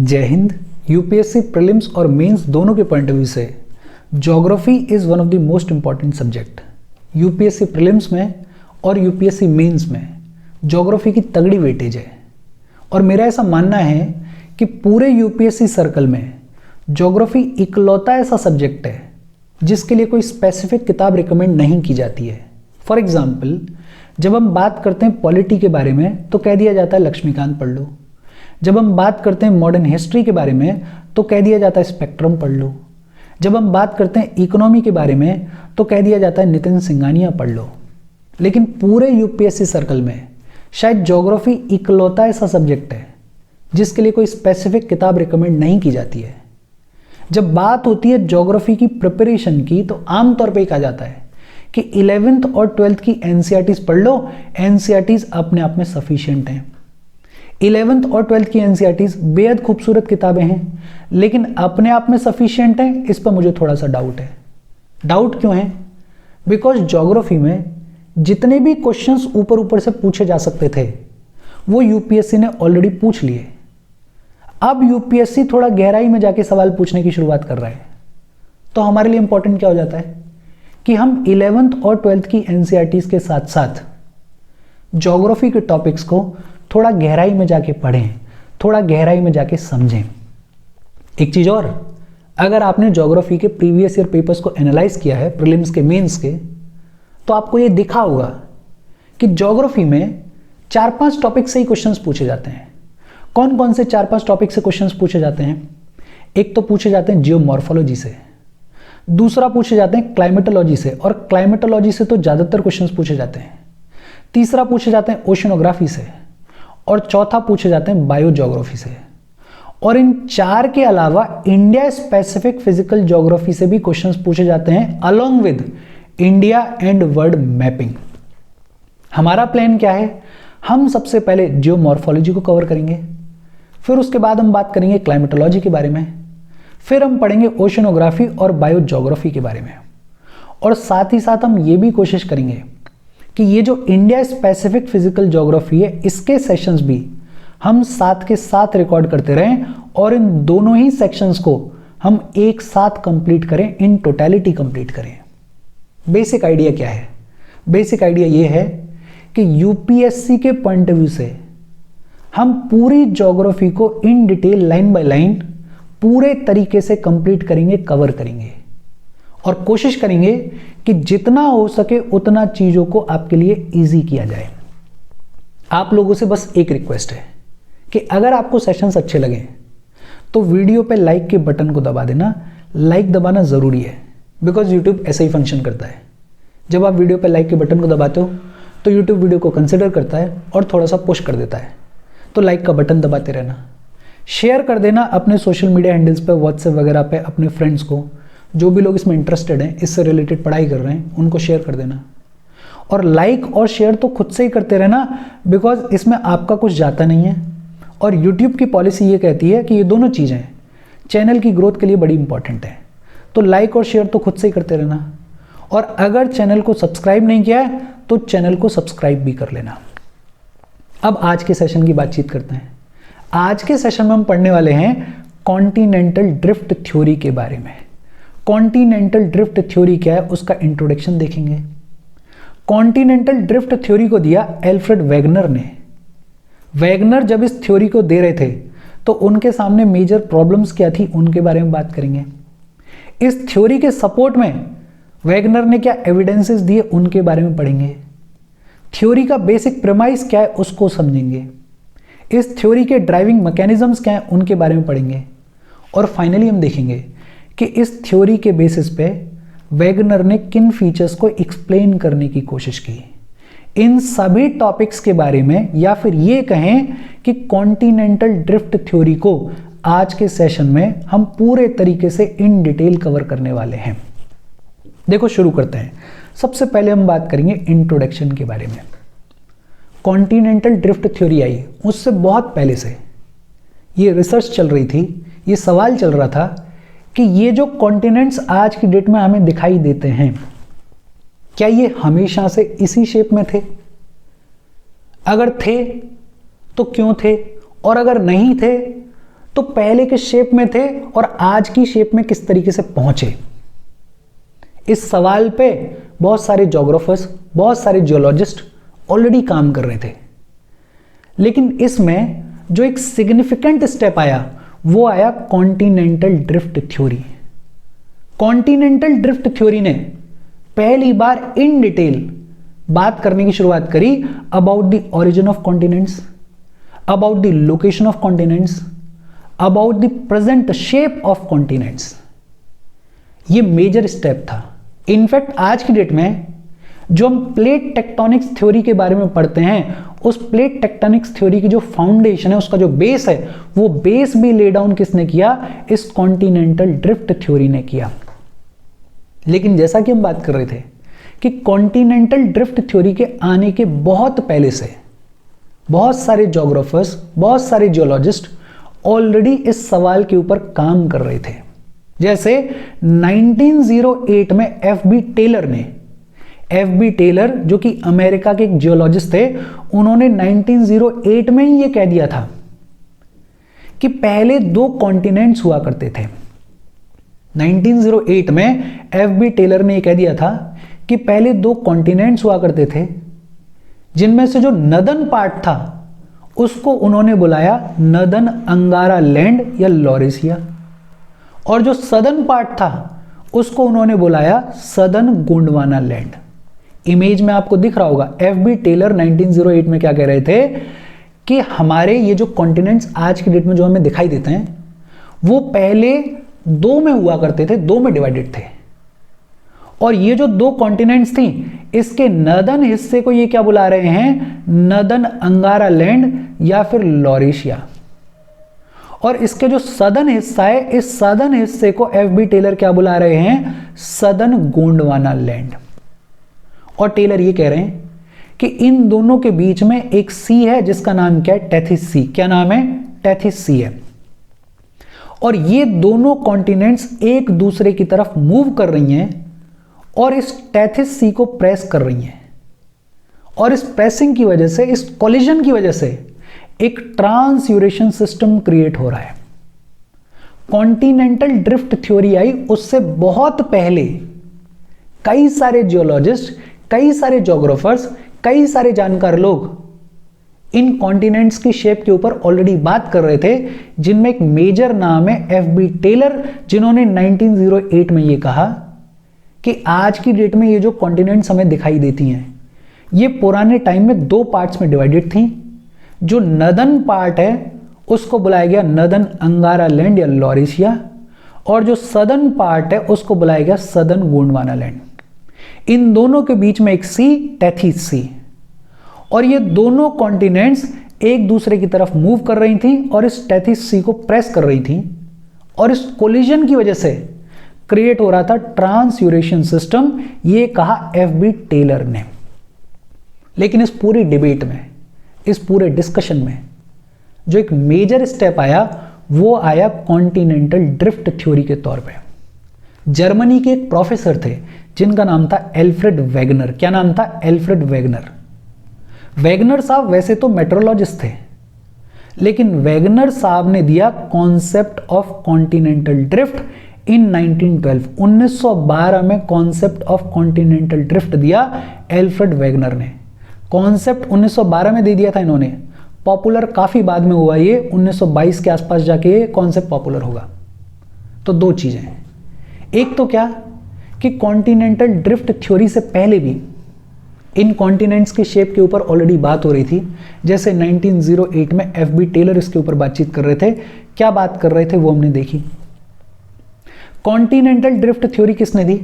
जय Hind. UPSC prelims और mains दोनों के पॉइंट ऑफ व्यू से geography is one of the most important subject. UPSC prelims में और यूपीएससी मेंस में ज्योग्राफी की तगड़ी वेटेज है और मेरा ऐसा मानना है कि पूरे यूपीएससी सर्कल में ज्योग्राफी इकलौता ऐसा सब्जेक्ट है जिसके लिए कोई स्पेसिफिक किताब रिकमेंड नहीं की जाती है। फॉर एग्जाम्पल, जब हम बात करते हैं पॉलिटी के बारे में तो कह दिया जाता है लक्ष्मीकांत पढ़ लो। जब हम बात करते हैं मॉडर्न हिस्ट्री के बारे में तो कह दिया जाता है स्पेक्ट्रम पढ़ लो। जब हम बात करते हैं इकोनॉमी के बारे में तो कह दिया जाता है नितिन सिंघानिया पढ़ लो। लेकिन पूरे यूपीएससी सर्कल में शायद ज्योग्राफी इकलौता ऐसा सब्जेक्ट है जिसके लिए कोई स्पेसिफिक किताब रिकमेंड नहीं की जाती है। जब बात होती है ज्योग्राफी की प्रिपरेशन की तो आमतौर पे कहा जाता है कि 11th और 12th की एनसीईआरटीज पढ़ लो, एनसीईआरटीज अपने आप में सफिशिएंट हैं। 11th और 12th की एनसीईआरटीज बेहद खूबसूरत किताबें हैं, लेकिन अपने आप में सफिशिएंट हैं, इस पर मुझे थोड़ा सा डाउट है। डाउट क्यों है? बिकॉज ज्योग्राफी में जितने भी क्वेश्चंस ऊपर ऊपर से पूछे जा सकते थे वो यूपीएससी ने ऑलरेडी पूछ लिए। अब यूपीएससी थोड़ा गहराई में जाके सवाल पूछने की शुरुआत कर रहा है, तो हमारे लिए इंपॉर्टेंट क्या हो जाता है कि हम 11th और 12th की एनसीईआरटीज के साथ साथ ज्योग्राफी के टॉपिक्स को थोड़ा गहराई में जाके पढ़ें, थोड़ा गहराई में जाके समझें। एक चीज और, अगर आपने ज्योग्राफी के प्रीवियस ईयर पेपर्स को एनालाइज किया है, प्रीलिम्स के, मेंस के, तो आपको ये दिखा होगा कि ज्योग्राफी में 4-5 टॉपिक से ही क्वेश्चंस पूछे जाते हैं। कौन कौन से 4-5 टॉपिक से क्वेश्चंस पूछे जाते हैं? एक तो पूछे जाते हैं जियोमॉर्फोलॉजी से, दूसरा पूछे जाते हैं क्लाइमेटोलॉजी से, और क्लाइमेटोलॉजी से तो ज्यादातर क्वेश्चंस पूछे जाते हैं। तीसरा पूछे जाते हैं ओशनोग्राफी से, और चौथा पूछे जाते हैं बायोज्योग्राफी से। और इन 4 के अलावा इंडिया स्पेसिफिक फिजिकल ज्योग्राफी से भी क्वेश्चंस पूछे जाते हैं along with India and world mapping. हमारा प्लान क्या है? हम सबसे पहले जियोमॉर्फोलॉजी को कवर करेंगे, फिर उसके बाद हम बात करेंगे क्लाइमेटोलॉजी के बारे में, फिर हम पढ़ेंगे ओशनोग्राफी और बायोज्योग्राफी के बारे में, और साथ ही साथ हम ये भी कोशिश करेंगे कि ये जो इंडिया स्पेसिफिक फिजिकल ज्योग्राफी है इसके सेशंस भी हम साथ के साथ रिकॉर्ड करते रहें और इन दोनों ही सेक्शंस को हम एक साथ कंप्लीट करें, इन टोटलिटी कंप्लीट करें। बेसिक आइडिया क्या है? बेसिक आइडिया ये है कि यूपीएससी के पॉइंट ऑफ व्यू से हम पूरी ज्योग्राफी को in detail line by line पूरे तरीके से कंप्लीट करेंगे, कवर करेंगे, और कोशिश करेंगे कि जितना हो सके उतना चीजों को आपके लिए इजी किया जाए। आप लोगों से बस एक रिक्वेस्ट है कि अगर आपको सेशंस अच्छे लगे तो वीडियो पे लाइक के बटन को दबा देना। लाइक दबाना जरूरी है, बिकॉज यूट्यूब ऐसा ही फंक्शन करता है। जब आप वीडियो पे लाइक के बटन को दबाते हो तो यूट्यूब वीडियो को कंसिडर करता है और थोड़ा सा पुश कर देता है। तो लाइक का बटन दबाते रहना, शेयर कर देना अपने सोशल मीडिया हैंडल्स पे, व्हाट्सएप वगैरह पे अपने फ्रेंड्स को, जो भी लोग इसमें इंटरेस्टेड हैं, इससे रिलेटेड पढ़ाई कर रहे हैं, उनको शेयर कर देना। और लाइक और शेयर तो खुद से ही करते रहना, बिकॉज इसमें आपका कुछ जाता नहीं है, और यूट्यूब की पॉलिसी ये कहती है कि ये दोनों चीज़ें चैनल की ग्रोथ के लिए बड़ी इंपॉर्टेंट है। तो लाइक और शेयर तो खुद से ही करते रहना, और अगर चैनल को सब्सक्राइब नहीं किया है तो चैनल को सब्सक्राइब भी कर लेना। अब आज के सेशन की बातचीत करते हैं। आज के सेशन में हम पढ़ने वाले हैं कॉन्टिनेंटल ड्रिफ्ट थ्योरी के बारे में। कॉन्टिनेंटल ड्रिफ्ट थ्योरी क्या है उसका इंट्रोडक्शन देखेंगे। कॉन्टिनेंटल ड्रिफ्ट थ्योरी को दिया एल्फ्रेड वेगनर ने। वेगनर जब इस थ्योरी को दे रहे थे तो उनके सामने मेजर प्रॉब्लम्स क्या थी उनके बारे में बात करेंगे। इस थ्योरी के सपोर्ट में वेगनर ने क्या एविडेंसेस दिए उनके बारे में पढ़ेंगे। थ्योरी का बेसिक प्रेमाइस क्या है उसको समझेंगे। इस थ्योरी के ड्राइविंग मैकेनिज्म्स क्या हैं उनके बारे में पढ़ेंगे। और फाइनली हम देखेंगे कि इस थ्योरी के बेसिस पे वेगनर ने किन फीचर्स को एक्सप्लेन करने की कोशिश की। इन सभी टॉपिक्स के बारे में, या फिर ये कहें कि कॉन्टिनेंटल ड्रिफ्ट थ्योरी को आज के सेशन में हम पूरे तरीके से इन डिटेल कवर करने वाले हैं। देखो, शुरू करते हैं। सबसे पहले हम बात करेंगे इंट्रोडक्शन के बारे में। कॉन्टिनेंटल ड्रिफ्ट थ्योरी आई उससे बहुत पहले से ये रिसर्च चल रही थी, ये सवाल चल रहा था कि ये जो कॉन्टिनेंट्स आज की डेट में हमें दिखाई देते हैं क्या ये हमेशा से इसी शेप में थे? अगर थे तो क्यों थे, और अगर नहीं थे तो पहले के शेप में थे और आज की शेप में किस तरीके से पहुंचे। इस सवाल पे बहुत सारे ज्योग्राफर्स, बहुत सारे जियोलॉजिस्ट ऑलरेडी काम कर रहे थे, लेकिन इसमें जो एक सिग्निफिकेंट स्टेप आया वो आया continental drift theory. Continental drift theory ने पहली बार इन डिटेल बात करने की शुरुआत करी about the origin of continents, about the location of continents, about the present shape of continents. ये मेजर स्टेप था। इनफैक्ट आज की डेट में जो हम प्लेट टेक्टोनिक्स थ्योरी के बारे में पढ़ते हैं, उस प्लेट टेक्टोनिक्स थ्योरी की जो फाउंडेशन है, उसका जो बेस है, वो बेस भी ले डाउन किसने किया? इस कॉन्टिनेंटल ड्रिफ्ट थ्योरी ने किया। लेकिन जैसा कि हम बात कर रहे थे कि कॉन्टिनेंटल ड्रिफ्ट थ्योरी के आने के बहुत पहले से बहुत सारे ज्योग्राफर्स, बहुत सारे जियोलॉजिस्ट ऑलरेडी इस सवाल के ऊपर काम कर रहे थे। जैसे 1908 में एफ बी टेलर जो कि अमेरिका के एक जियोलॉजिस्ट थे, उन्होंने 1908 में ही ये कह दिया था कि पहले 2 कॉन्टिनेंट्स हुआ करते थे। 1908 में एफ बी टेलर ने ये कह दिया था कि पहले 2 कॉन्टिनेंट्स हुआ करते थे, जिनमें से जो नदन पार्ट था उसको उन्होंने बुलाया नदन अंगारा लैंड या लॉरेशिया, और जो सदर्न पार्ट था उसको उन्होंने बुलाया सदर्न गोंडवाना लैंड। इमेज में आपको दिख रहा होगा, एफ बी टेलर 1908 में क्या कह रहे थे कि हमारे ये जो कॉन्टिनेंट्स आज की डेट में जो हमें दिखाई देते हैं वो पहले 2 में हुआ करते थे, 2 में डिवाइडेड थे, और ये जो 2 कॉन्टिनेंट्स थी इसके नदन हिस्से को ये क्या बुला रहे हैं? नदन अंगारा लैंड या फिर लॉरेशिया, और इसके जो सदर्न हिस्सा है, इस सदर्न हिस्से को एफ बी टेलर क्या बुला रहे हैं? Southern Gondwana land. और टेलर ये कह रहे हैं कि इन दोनों के बीच में एक सी है जिसका नाम क्या है? Tethys sea. क्या नाम है? टेथिस सी है। और ये दोनों कॉन्टिनेंट्स एक दूसरे की तरफ मूव कर रही हैं और इस टेथिस सी को प्रेस कर रही हैं, और इस प्रेसिंग की वजह से, इस कोलिजन की वजह से एक ट्रांसयूरेशन सिस्टम क्रिएट हो रहा है। कॉन्टिनेंटल ड्रिफ्ट थ्योरी आई उससे बहुत पहले कई सारे जियोलॉजिस्ट, कई सारे ज्योग्राफर्स, कई सारे जानकार लोग इन कॉन्टिनेंट्स की शेप के ऊपर ऑलरेडी बात कर रहे थे, जिनमें एक मेजर नाम है एफ बी टेलर, जिन्होंने 1908 में ये कहा कि आज की डेट में ये जो कॉन्टिनेंट्स हमें दिखाई देती हैं ये पुराने टाइम में 2 पार्ट्स में डिवाइडेड थी। जो नदन पार्ट है उसको बुलाया गया नदन अंगारा लैंड या लॉरेशिया, और जो सदर्न पार्ट है उसको बुलाया गया सदर्न गोंडवाना लैंड। इन दोनों के बीच में एक सी, टेथिस सी, और ये दोनों कॉन्टिनेंट्स एक दूसरे की तरफ मूव कर रही थी और इस टेथिस सी को प्रेस कर रही थी, और इस कोलिजन की वजह से क्रिएट हो रहा था ट्रांसयूरेशन सिस्टम। ये कहा एफ बी टेलर ने। लेकिन इस पूरी डिबेट में, इस पूरे डिस्कशन में जो एक मेजर स्टेप आया वो आया कॉन्टिनेंटल ड्रिफ्ट थ्योरी के तौर पे। जर्मनी के एक प्रोफेसर थे जिनका नाम था एल्फ्रेड वेगनर। क्या नाम था? Alfred Wegener. वेगनर साहब वैसे तो मेट्रोलॉजिस्ट थे, लेकिन वेगनर साहब ने दिया कॉन्सेप्ट ऑफ कॉन्टिनेंटल ड्रिफ्ट इन 1912। 1912 में कॉन्सेप्ट ऑफ कॉन्टिनेंटल ड्रिफ्ट दिया एल्फ्रेड वेगनर ने। कॉन्सेप्ट 1912 में दे दिया था इन्होंने, पॉपुलर काफी बाद में हुआ, ये 1922 के आसपास जाके कॉन्सेप्ट पॉपुलर होगा। तो 2 चीजें हैं, एक तो क्या कि कॉन्टिनेंटल ड्रिफ्ट थ्योरी से पहले भी इन कॉन्टिनेंट्स के शेप के ऊपर ऑलरेडी बात हो रही थी। जैसे 1908 में एफ बी टेलर इसके ऊपर बातचीत कर रहे थे। क्या बात कर रहे थे वो हमने देखी। कॉन्टिनेंटल ड्रिफ्ट थ्योरी किसने दी?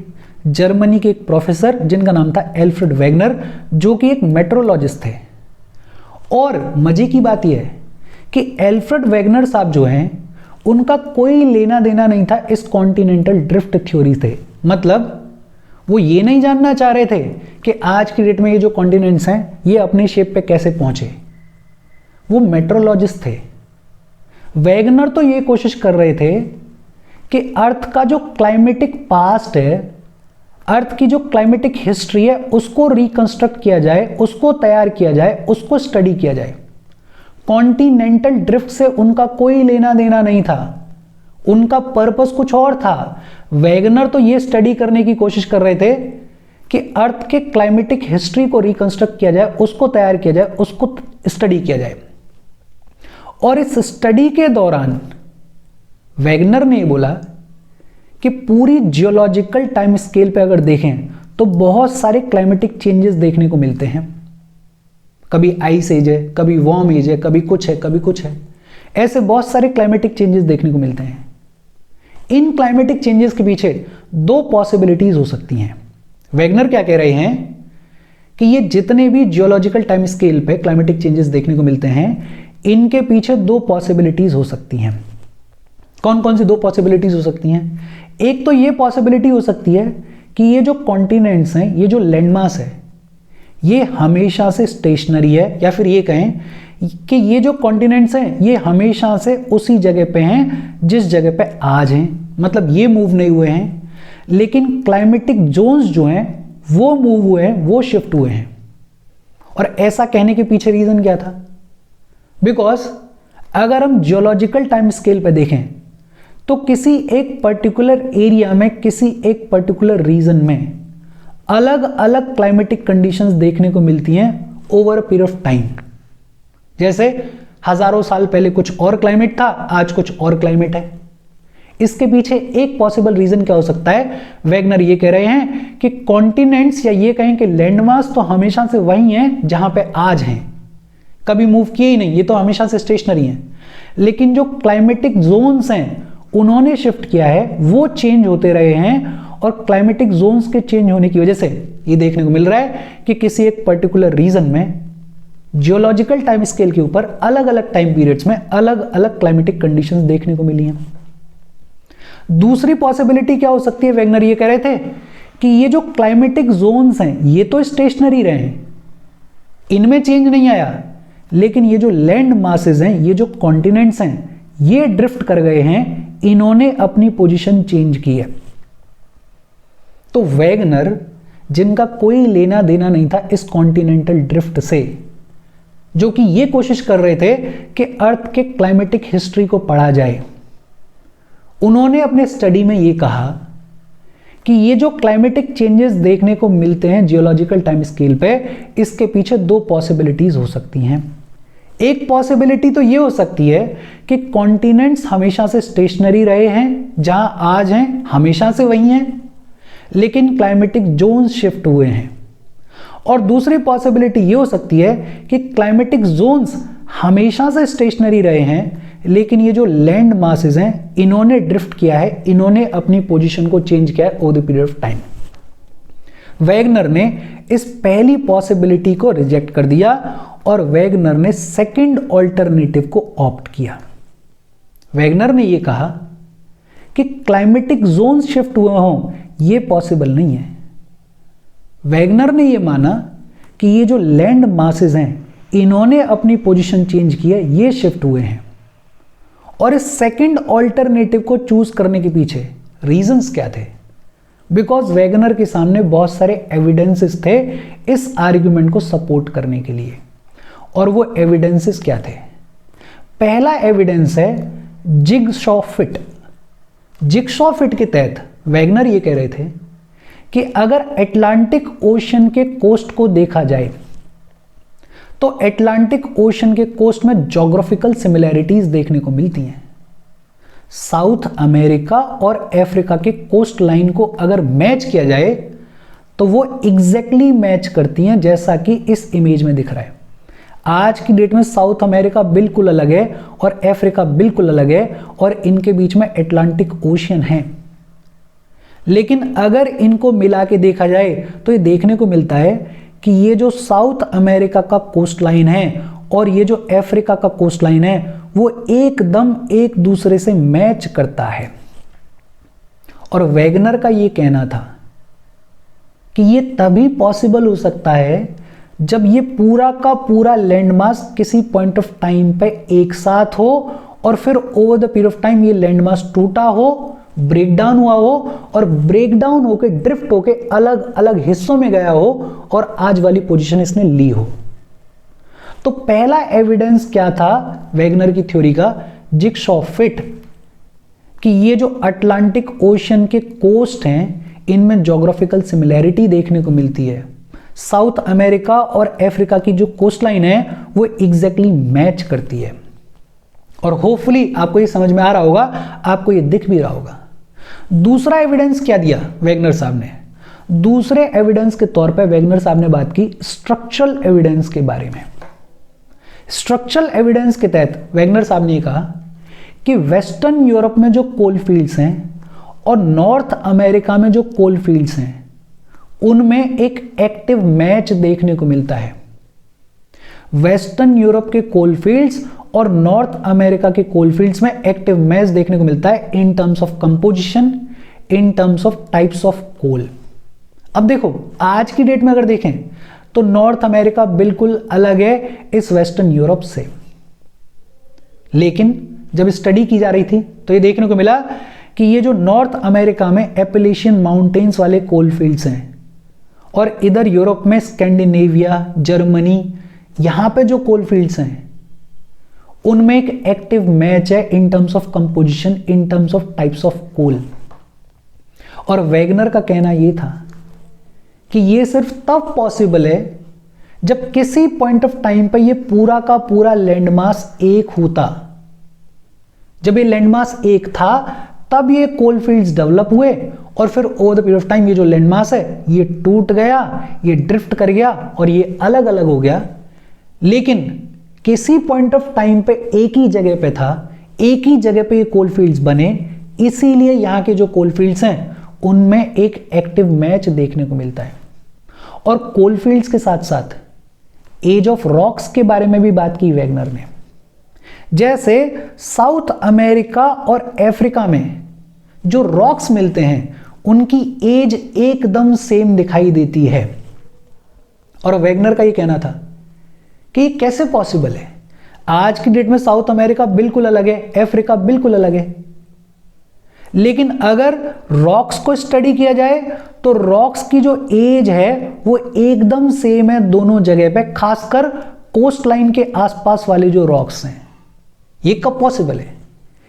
जर्मनी के एक प्रोफेसर जिनका नाम था एल्फ्रेड वेगनर, जो कि एक मेट्रोलॉजिस्ट थे। और मजे की बात यह है कि एल्फ्रेड वेगनर साहब जो हैं उनका कोई लेना देना नहीं था इस कॉन्टिनेंटल ड्रिफ्ट थ्योरी से। मतलब वो ये नहीं जानना चाह रहे थे कि आज की डेट में ये जो कॉन्टिनेंट्स हैं ये अपने शेप पे कैसे पहुंचे। वो मेट्रोलॉजिस्ट थे। वेगनर तो ये कोशिश कर रहे थे कि अर्थ का जो क्लाइमेटिक पास्ट है, अर्थ की जो क्लाइमेटिक हिस्ट्री है, उसको रिकंस्ट्रक्ट किया जाए, उसको तैयार किया जाए, उसको स्टडी किया जाए। कॉन्टिनेंटल ड्रिफ्ट से उनका कोई लेना देना नहीं था, उनका पर्पस कुछ और था। वैगनर तो ये स्टडी करने की कोशिश कर रहे थे कि अर्थ के क्लाइमेटिक हिस्ट्री को रिकंस्ट्रक्ट किया जाए, उसको तैयार किया जाए, उसको स्टडी किया जाए। और इस स्टडी के दौरान वैगनर ने बोला कि पूरी जियोलॉजिकल टाइम स्केल पे अगर देखें तो बहुत सारे क्लाइमेटिक चेंजेस देखने को मिलते हैं। कभी आइस एज है, कभी वार्म एज है, कभी कुछ है, कभी कुछ है, ऐसे बहुत सारे क्लाइमेटिक चेंजेस देखने को मिलते हैं। इन क्लाइमेटिक चेंजेस के पीछे दो पॉसिबिलिटीज हो सकती हैं। वैगनर क्या कह रहे हैं कि ये जितने भी जियोलॉजिकल टाइम स्केल पे क्लाइमेटिक चेंजेस देखने को मिलते हैं, इनके पीछे दो पॉसिबिलिटीज हो सकती हैं। कौन कौन सी दो पॉसिबिलिटीज हो सकती हैं? एक तो ये पॉसिबिलिटी हो सकती है कि ये जो कॉन्टिनेंट्स हैं, ये जो लैंडमास है, ये हमेशा से स्टेशनरी है, या फिर ये कहें कि ये जो कॉन्टिनेंट्स हैं ये हमेशा से उसी जगह पे हैं जिस जगह पे आज हैं, मतलब ये मूव नहीं हुए हैं। लेकिन क्लाइमेटिक जोन्स जो हैं वो मूव हुए हैं, वो शिफ्ट हुए हैं। और ऐसा कहने के पीछे रीजन क्या था? बिकॉज अगर हम जियोलॉजिकल टाइम स्केल पे देखें तो किसी एक पर्टिकुलर एरिया में, किसी एक पर्टिकुलर रीजन में अलग अलग क्लाइमेटिक कंडीशंस देखने को मिलती हैं over a period of time. जैसे हजारों साल पहले कुछ और क्लाइमेट था, आज कुछ और क्लाइमेट है। इसके पीछे एक पॉसिबल रीजन क्या हो सकता है? वैगनर ये कह रहे हैं कि कॉन्टिनेंट्स, या ये कहें कि लैंडमास, तो हमेशा से वही हैं जहां पे आज हैं, कभी मूव किए ही नहीं, ये तो हमेशा से स्टेशनरी हैं। लेकिन जो क्लाइमेटिक जोन्स हैं उन्होंने शिफ्ट किया है, वो चेंज होते रहे हैं। और क्लाइमेटिक जोन्स के चेंज होने की वजह से ये देखने को मिल रहा है कि किसी एक पर्टिकुलर रीजन में जियोलॉजिकल टाइम स्केल के ऊपर अलग अलग टाइम पीरियड्स में अलग अलग क्लाइमेटिक कंडीशंस देखने को मिली हैं। दूसरी पॉसिबिलिटी क्या हो सकती है? वैगनर ये कह रहे थे कि ये जो क्लाइमेटिक जोन्स हैं ये तो स्टेशनरी रहे हैं, इनमें चेंज नहीं आया, लेकिन ये जो लैंड मासेस हैं, ये जो कॉन्टिनेंट्स हैं, ये ड्रिफ्ट कर गए हैं, इन्होंने अपनी पोजीशन चेंज की है। तो वैगनर, जिनका कोई लेना देना नहीं था इस कॉन्टिनेंटल ड्रिफ्ट से, जो कि ये कोशिश कर रहे थे कि अर्थ के क्लाइमेटिक हिस्ट्री को पढ़ा जाए, उन्होंने अपने स्टडी में ये कहा कि ये जो क्लाइमेटिक चेंजेस देखने को मिलते हैं जियोलॉजिकल टाइम स्केल पे, इसके पीछे दो पॉसिबिलिटीज हो सकती हैं। एक पॉसिबिलिटी तो ये हो सकती है कि कॉन्टिनेंट्स हमेशा से स्टेशनरी रहे हैं, जहां आज हैं हमेशा से वही हैं, लेकिन क्लाइमेटिक जोन्स शिफ्ट हुए हैं। और दूसरी पॉसिबिलिटी ये हो सकती है कि क्लाइमेटिक जोन्स हमेशा से स्टेशनरी रहे हैं, लेकिन ये जो लैंड मासेस हैं इन्होंने ड्रिफ्ट किया है, इन्होंने अपनी पोजीशन को चेंज किया है over the period of time. Wagner ने इस पहली पॉसिबिलिटी को रिजेक्ट कर दिया और वैगनर ने सेकंड ऑल्टरनेटिव को ऑप्ट किया। वैगनर ने यह कहा कि क्लाइमेटिक जोन्स शिफ्ट हुए हों, यह पॉसिबल नहीं है। वैगनर ने यह माना कि ये जो लैंड मासेस हैं इन्होंने अपनी पोजीशन चेंज की है, ये शिफ्ट हुए हैं। और इस सेकंड ऑल्टरनेटिव को चूज करने के पीछे रीजंस क्या थे? बिकॉज वैगनर के सामने बहुत सारे एविडेंसेस थे इस आर्ग्यूमेंट को सपोर्ट करने के लिए। और वो एविडेंसेस क्या थे? पहला एविडेंस है जिगसॉ फिट। जिगसॉ फिट के तहत वैगनर ये कह रहे थे कि अगर अटलांटिक ओशन के कोस्ट को देखा जाए तो अटलांटिक ओशन के कोस्ट में ज्योग्राफिकल सिमिलैरिटीज देखने को मिलती हैं। साउथ अमेरिका और अफ्रीका के कोस्ट लाइन को अगर मैच किया जाए तो वो एग्जैक्टली मैच करती हैं, जैसा कि इस इमेज में दिख रहा है। आज की डेट में साउथ अमेरिका बिल्कुल अलग है और अफ्रीका बिल्कुल अलग है, और इनके बीच में अटलांटिक ओशन है। लेकिन अगर इनको मिला के देखा जाए तो ये देखने को मिलता है कि ये जो साउथ अमेरिका का कोस्ट लाइन है और ये जो अफ्रीका का कोस्ट लाइन है वो एकदम एक दूसरे से मैच करता है। और वैगनर का ये कहना था कि ये तभी पॉसिबल हो सकता है जब ये पूरा का पूरा लैंडमास किसी पॉइंट ऑफ टाइम पे एक साथ हो और फिर over the period of time ये लैंडमास टूटा हो, ब्रेकडाउन हुआ हो, और ब्रेकडाउन होके ड्रिफ्ट होके अलग अलग हिस्सों में गया हो और आज वाली पोजीशन इसने ली हो। तो तो पहला एविडेंस क्या था वैगनर की थ्योरी का, जिगसॉ फिट, कि ये जो अटलांटिक ओशन के कोस्ट हैं इनमें ज्योग्राफिकल सिमिलैरिटी देखने को मिलती है। साउथ अमेरिका और अफ्रीका की जो कोस्ट लाइन है वो एग्जैक्टली मैच करती है। और होपफुली आपको ये समझ में आ रहा होगा, आपको ये दिख भी रहा होगा। दूसरा एविडेंस क्या दिया वैगनर साहब ने? दूसरे एविडेंस के तौर पर वैगनर साहब ने बात की स्ट्रक्चरल एविडेंस के बारे में। स्ट्रक्चरल एविडेंस के तहत वैगनर साहब ने कहा कि वेस्टर्न यूरोप में जो कोल फील्ड्स हैं और नॉर्थ अमेरिका में जो कोल फील्ड्स हैं उनमें एक एक्टिव मैच देखने को मिलता है। वेस्टर्न यूरोप के कोल फील्ड्स और नॉर्थ अमेरिका के कोल फील्ड्स में एक्टिव मैच देखने को मिलता है in terms of composition, in terms of types of coal. अब देखो आज की डेट में अगर देखें तो नॉर्थ अमेरिका बिल्कुल अलग है इस वेस्टर्न यूरोप से, लेकिन जब स्टडी की जा रही थी तो ये देखने को मिला कि ये जो नॉर्थ अमेरिका में एपेलेशियन माउंटेन्स वाले कोल फील्ड्स हैं और इधर यूरोप में स्कैंडिनेविया, जर्मनी, यहां पे जो कोल फील्ड्स हैं उनमें एक एक्टिव मैच है in terms of composition, in terms of types of coal. और वैगनर का कहना यह था कि ये सिर्फ तब पॉसिबल है जब किसी पॉइंट ऑफ टाइम पर ये पूरा का पूरा लैंडमास एक होता। जब ये लैंडमास एक था तब ये कोल फील्ड्स डेवलप हुए और फिर over the period of time ये जो लैंडमास है ये टूट गया, ये ड्रिफ्ट कर गया और ये अलग अलग हो गया। लेकिन किसी पॉइंट ऑफ टाइम पे एक ही जगह पे था, एक ही जगह पे ये कोल फील्ड्स बने, इसीलिए यहां के जो कोल फील्ड्स हैं उनमें एक एक्टिव मैच देखने को मिलता है। और कोल फील्ड्स के साथ साथ एज ऑफ रॉक्स के बारे में भी बात की वैगनर ने। जैसे साउथ अमेरिका और अफ्रीका में जो रॉक्स मिलते हैं उनकी एज एकदम सेम दिखाई देती है। और वैगनर का ये कहना था कि ये कैसे पॉसिबल है? आज की डेट में साउथ अमेरिका बिल्कुल अलग है, अफ्रीका बिल्कुल अलग है, लेकिन अगर रॉक्स को स्टडी किया जाए तो रॉक्स की जो एज है वो एकदम सेम है दोनों जगह पे, खासकर कोस्ट लाइन के आसपास वाले जो रॉक्स हैं। ये कब पॉसिबल है?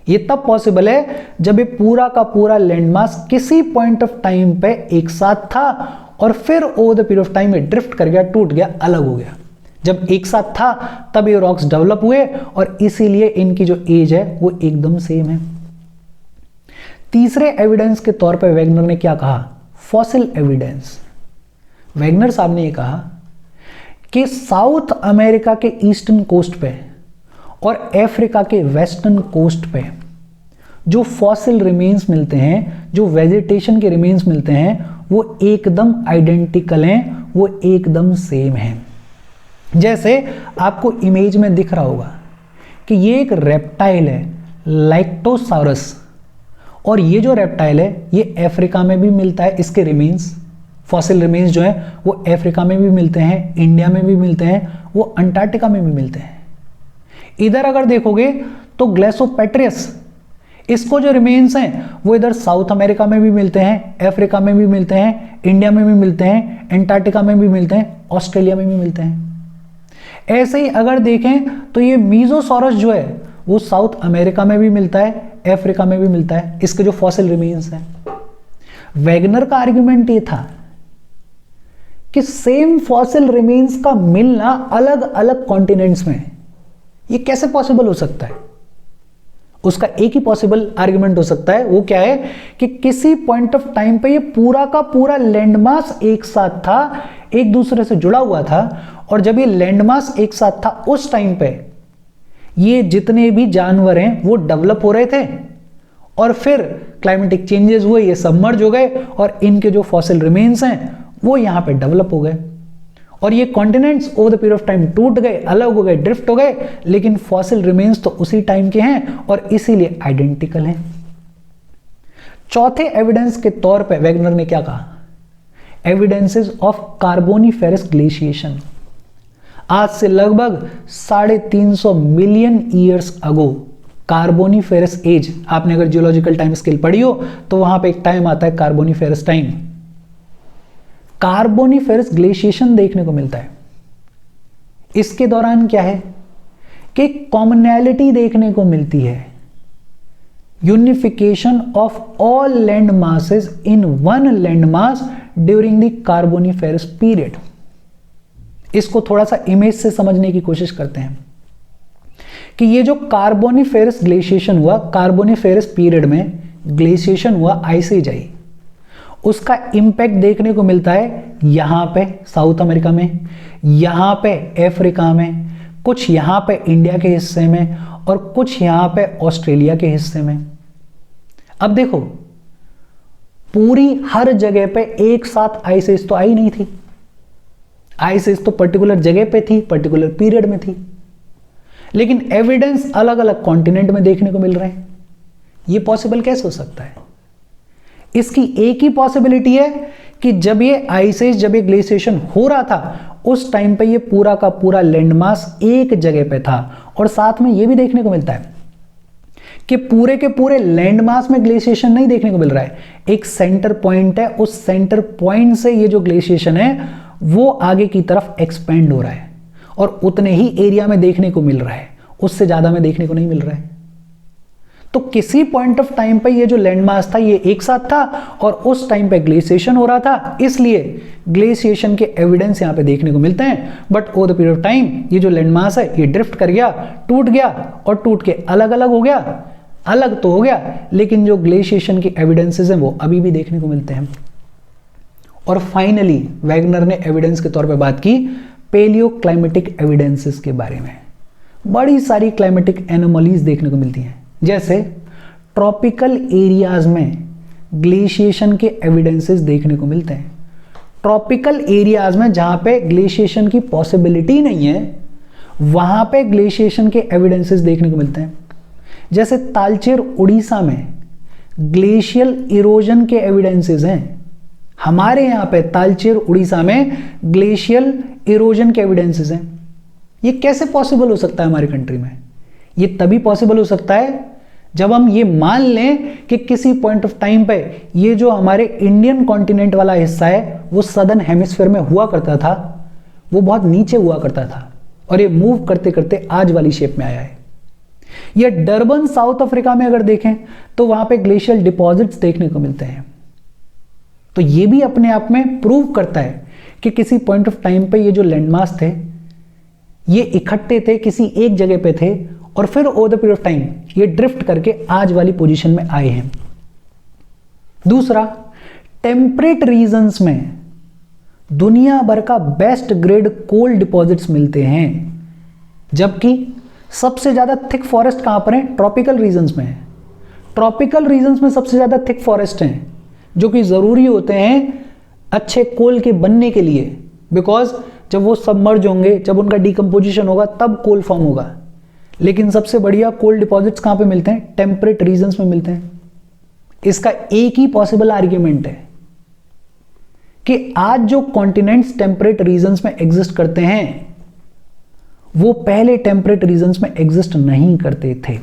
ये तब पॉसिबल है जब ये पूरा का पूरा लैंडमास किसी पॉइंट ऑफ टाइम पे एक साथ था और फिर over the period of time ये ड्रिफ्ट कर गया, टूट गया, अलग हो गया। जब एक साथ था तब ये रॉक्स डेवलप हुए और इसीलिए इनकी जो एज है वो एकदम सेम है। तीसरे एविडेंस के तौर पर वैगनर ने क्या कहा? Fossil evidence. वैगनर साहब ने यह कहा कि साउथ अमेरिका के ईस्टर्न कोस्ट पे और अफ्रीका के वेस्टर्न कोस्ट पे जो फॉसिल रिमेन्स मिलते हैं, जो वेजिटेशन के रिमेन्स मिलते हैं, वो एकदम आइडेंटिकल हैं, वो एकदम सेम हैं। जैसे आपको इमेज में दिख रहा होगा कि ये एक रेप्टाइल है, लाइक्टोसाउरस, और ये जो रेप्टाइल है ये अफ्रीका में भी मिलता है। इसके रिमेन्स, फॉसिल रिमेन्स जो है वो अफ्रीका में भी मिलते हैं, इंडिया में भी मिलते हैं, वो अंटार्कटिका में भी मिलते हैं। इधर अगर देखोगे तो ग्लेसोपेट्रियस, इसको जो रिमेन्स हैं वो इधर साउथ अमेरिका में भी मिलते हैं, अफ्रीका में भी मिलते हैं, इंडिया में भी मिलते हैं, अंटार्कटिका में भी मिलते हैं, ऑस्ट्रेलिया में भी मिलते हैं। ऐसे ही अगर देखें तो ये मीजोसॉरस जो है वो साउथ अमेरिका में भी मिलता है, अफ्रीका में भी मिलता है, इसके जो फॉसिल रिमेन्स हैं। वैगनर का आर्गुमेंट ये था कि सेम फॉसिल रिमेन्स का मिलना अलग अलग कॉन्टिनेंट्स में, ये कैसे पॉसिबल हो सकता है? उसका एक ही पॉसिबल आर्गुमेंट हो सकता है, वो क्या है कि किसी पॉइंट ऑफ टाइम पे ये पूरा का पूरा लैंडमास एक साथ था, एक दूसरे से जुड़ा हुआ था, और जब ये लैंडमास एक साथ था उस टाइम पे ये जितने भी जानवर हैं वो डेवलप हो रहे थे और फिर क्लाइमेटिक चेंजेस हुए, ये सबमर्ज हो गए और इनके जो फॉसिल रिमेन्स हैं वो यहां पे डेवलप हो गए और ये continents over the period of time टूट गए, अलग हो गए, ड्रिफ्ट हो गए, लेकिन फॉसिल रिमेन्स तो उसी टाइम के हैं और इसीलिए आइडेंटिकल हैं। चौथे एविडेंस के तौर पे वैगनर ने क्या कहा? Evidences of carboniferous glaciation. आज से लगभग 350 million years ago carboniferous age, आपने अगर जियोलॉजिकल टाइम स्केल पढ़ी हो तो वहां पे एक टाइम आता है कार्बोनिफेरस टाइम। कार्बोनिफेरस ग्लेशिएशन देखने को मिलता है। इसके दौरान क्या है कि कॉमनैलिटी देखने को मिलती है, unification of all land masses in one land mass during the Carboniferous period. इसको थोड़ा सा इमेज से समझने की कोशिश करते हैं कि ये जो कार्बोनिफेरस ग्लेशिएशन हुआ, कार्बोनिफेरस पीरियड में ग्लेशिएशन हुआ, आइस एज आई, उसका इंपैक्ट देखने को मिलता है यहां पे साउथ अमेरिका में, यहां पे अफ्रीका में, कुछ यहां पे इंडिया के हिस्से में और कुछ यहां पे ऑस्ट्रेलिया के हिस्से में। अब देखो पूरी हर जगह पे एक साथ आइस एज तो आई नहीं थी, आइस एज तो पर्टिकुलर जगह पे थी, पर्टिकुलर पीरियड में थी, लेकिन एविडेंस अलग अलग कॉन्टिनेंट में देखने को मिल रहे हैं। यह पॉसिबल कैसे हो सकता है? इसकी एक ही पॉसिबिलिटी है कि जब ये आइस एज, जब ये ग्लेशिएशन हो रहा था, उस टाइम पे ये पूरा का पूरा लैंडमास एक जगह पे था। और साथ में ये भी देखने को मिलता है कि पूरे के पूरे लैंडमास में ग्लेशिएशन नहीं देखने को मिल रहा है, एक सेंटर पॉइंट है, उस सेंटर पॉइंट से ये जो ग्लेशिएशन है वो आगे की तरफ एक्सपेंड हो रहा है और उतने ही एरिया में देखने को मिल रहा है, उससे ज्यादा में देखने को नहीं मिल रहा है। तो किसी पॉइंट ऑफ टाइम पे ये जो लैंडमास था ये एक साथ था और उस टाइम पे ग्लेशिएशन हो रहा था, इसलिए ग्लेशिएशन के एविडेंस यहां पे देखने को मिलते हैं। But over the period of time ये जो लैंडमास है ये ड्रिफ्ट कर गया, टूट गया और टूट के अलग अलग हो गया, अलग तो हो गया, लेकिन जो ग्लेशिएशन के एविडेंसेस हैं वो अभी भी देखने को मिलते हैं। और फाइनली वैगनर ने एविडेंस के तौर पे बात की पेलियो क्लाइमेटिक एविडेंसेस के बारे में। बड़ी सारी क्लाइमेटिक एनोमलीज देखने को मिलती हैं, जैसे ट्रॉपिकल एरियाज में ग्लेशिएशन के एविडेंसेस देखने को मिलते हैं। ट्रॉपिकल एरियाज में जहां पे ग्लेशिएशन की पॉसिबिलिटी नहीं है वहां पे ग्लेशिएशन के एविडेंसेस देखने को मिलते हैं। जैसे तालचेर उड़ीसा में ग्लेशियल इरोजन के एविडेंसेस हैं, हमारे यहां पे तालचेर उड़ीसा में ग्लेशियल इरोजन के एविडेंसेस हैं। ये कैसे पॉसिबल हो सकता है हमारी कंट्री में? ये तभी पॉसिबल हो सकता है जब हम ये मान लें कि किसी पॉइंट ऑफ टाइम पे ये जो हमारे इंडियन कॉन्टिनेंट वाला हिस्सा है वो सदर्न हेमिस्फीयर में हुआ करता था, वो बहुत नीचे हुआ करता था और ये मूव करते करते आज वाली शेप में आया है। ये डरबन साउथ अफ्रीका में अगर देखें तो वहां पे ग्लेशियल डिपॉजिट्स देखने को मिलते हैं। तो ये भी अपने आप में प्रूव करता है कि किसी पॉइंट ऑफ टाइम पे ये जो लैंडमास थे ये इकट्ठे थे, किसी एक जगह पे थे और फिर over the period of time ये ड्रिफ्ट करके आज वाली पोजीशन में आए हैं। दूसरा, टेम्परेट रीजन्स में दुनिया भर का बेस्ट ग्रेड कोल डिपॉजिट्स मिलते हैं, जबकि सबसे ज्यादा थिक फॉरेस्ट कहां पर है? ट्रॉपिकल रीजन्स में है। ट्रॉपिकल रीजन्स में सबसे ज्यादा थिक फॉरेस्ट हैं जो कि जरूरी होते हैं अच्छे कोल के बनने के लिए, बिकॉज जब वो सबमर्ज होंगे, जब उनका डिकम्पोजिशन होगा तब कोल फॉर्म होगा। लेकिन सबसे बढ़िया कोल डिपॉजिट्स कहां पे मिलते हैं? टेम्परेट रीजन्स में मिलते हैं। इसका एक ही पॉसिबल आर्ग्यूमेंट है कि आज जो कॉन्टिनेंट्स टेम्परेट रीजन्स में एग्जिस्ट करते हैं वो पहले टेम्परेट रीजन्स में एग्जिस्ट नहीं करते थे।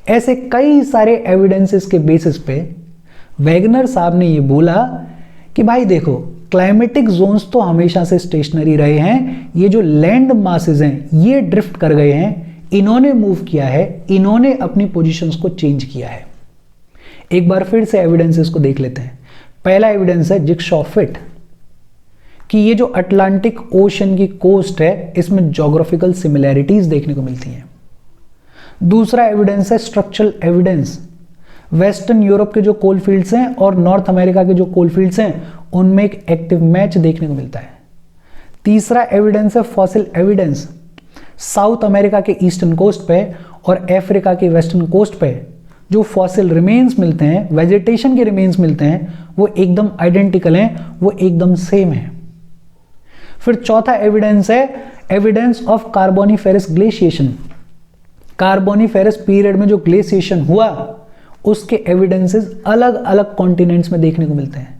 ऐसे कई सारे एविडेंसेस के बेसिस पे वैगनर साहब ने ये बोला कि भाई देखो, क्लाइमेटिक जोन्स तो हमेशा से स्टेशनरी रहे हैं, ये जो लैंड मासेस हैं ये ड्रिफ्ट कर गए हैं, इन्होंने मूव किया है, इन्होंने अपनी पोजीशंस को चेंज किया है। एक बार फिर से एविडेंसेस को देख लेते हैं। पहला एविडेंस है जिगसॉ फिट कि ये जो अटलांटिक ओशन की कोस्ट है इसमें ज्योग्राफिकल सिमिलैरिटीज देखने को मिलती हैं। दूसरा एविडेंस है स्ट्रक्चरल एविडेंस। वेस्टर्न यूरोप के जो कोल फील्ड्स हैं और नॉर्थ अमेरिका के जो कोल फील्ड्स हैं उनमें एक एक्टिव मैच देखने को मिलता है। तीसरा एविडेंस है फॉसिल एविडेंस। साउथ अमेरिका के ईस्टर्न कोस्ट पे और अफ्रीका के वेस्टर्न कोस्ट पे जो फॉसिल रिमेन्स मिलते हैं, वेजिटेशन के रिमेन्स मिलते हैं, वो एकदम आइडेंटिकल हैं, वो एकदम सेम है। फिर चौथा एविडेंस है evidence of carboniferous glaciation. Carboniferous period में जो ग्लेशिएशन हुआ उसके एविडेंसेस अलग अलग कॉन्टिनेंट्स में देखने को मिलते हैं।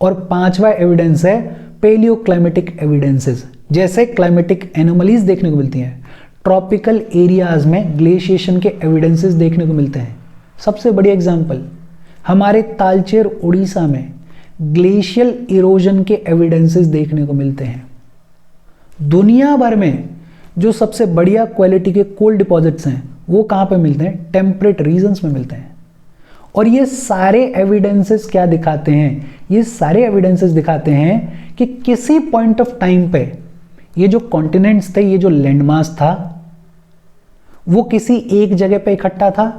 और पांचवा एविडेंस है पेलियो क्लाइमेटिक एविडेंसेस, जैसे क्लाइमेटिक एनोमलीज देखने को मिलती हैं, ट्रॉपिकल एरियाज में ग्लेशिएशन के एविडेंसेस देखने को मिलते हैं। सबसे बड़ी एग्जांपल हमारे तालचेर उड़ीसा में ग्लेशियल इरोजन के एविडेंसेस देखने को मिलते हैं। दुनिया भर में जो सबसे बढ़िया क्वालिटी के कोल डिपॉजिट्स हैं वो कहाँ पे मिलते हैं? टेम्परेट रीजन्स में मिलते हैं। और ये सारे एविडेंसेस क्या दिखाते हैं? ये सारे एविडेंसेस दिखाते हैं कि किसी पॉइंट ऑफ टाइम पे ये जो कॉन्टिनेंट्स थे, ये जो लैंडमास था, वो किसी एक जगह पे इकट्ठा था।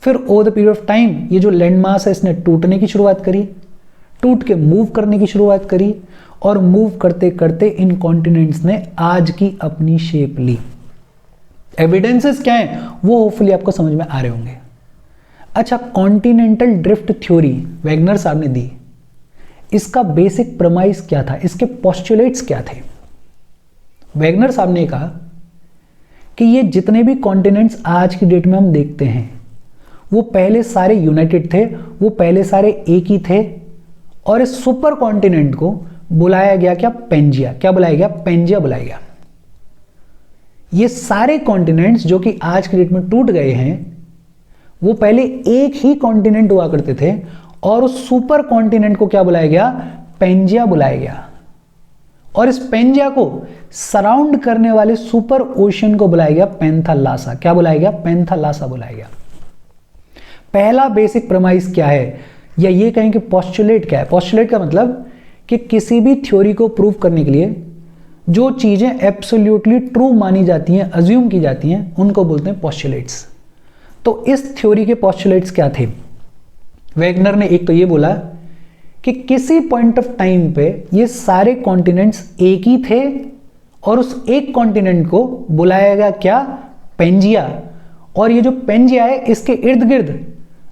फिर over the period of time ये जो लैंडमास है इसने टूटने की शुरुआत करी, टूट के मूव करने की शुरुआत करी, और मूव करते करते इन कॉन्टिनेंट्स ने आज की अपनी शेप ली। एविडेंसेस क्या है वो होपफुली आपको समझ में आ रहे होंगे। अच्छा, कॉन्टिनेंटल ड्रिफ्ट थ्योरी वैगनर साहब ने दी, इसका बेसिक प्रमाइस क्या था, इसके पोस्टुलेट्स क्या थे? वैगनर साहब ने कहा कि ये जितने भी कॉन्टिनेंट्स आज की डेट में हम देखते हैं वो पहले सारे यूनाइटेड थे, वो पहले सारे एक ही थे, और इस सुपर कॉन्टिनेंट को बुलाया गया क्या? पेंजिया। क्या बुलाया गया? पेंजिया बुलाया गया। ये सारे कॉन्टिनेंट्स जो कि आज की डेट में टूट गए हैं वो पहले एक ही कॉन्टिनेंट हुआ करते थे, और उस सुपर कॉन्टिनेंट को क्या बुलाया गया? पेंजिया बुलाया गया। और इस पेंजिया को सराउंड करने वाले सुपर ओशन को बुलाया गया पैंथालासा। क्या बुलाया गया? पैंथालासा बुलाया गया। पहला बेसिक प्रमाइस क्या है, या ये कहें कि पोस्टुलेट क्या है? पोस्टुलेट का मतलब कि किसी भी थ्योरी को प्रूव करने के लिए जो चीजें एब्सोल्युटली ट्रू मानी जाती हैं, अज्यूम की जाती हैं, उनको बोलते हैं पोस्टुलेट्स। तो इस थ्योरी के पोस्टुलेट्स क्या थे? वैगनर ने एक तो ये बोला कि किसी पॉइंट ऑफ टाइम पे ये सारे कॉन्टिनेंट्स एक ही थे, और उस एक कॉन्टिनेंट को बुलाया गया क्या? पेंजिया। और ये जो पेंजिया है इसके इर्द गिर्द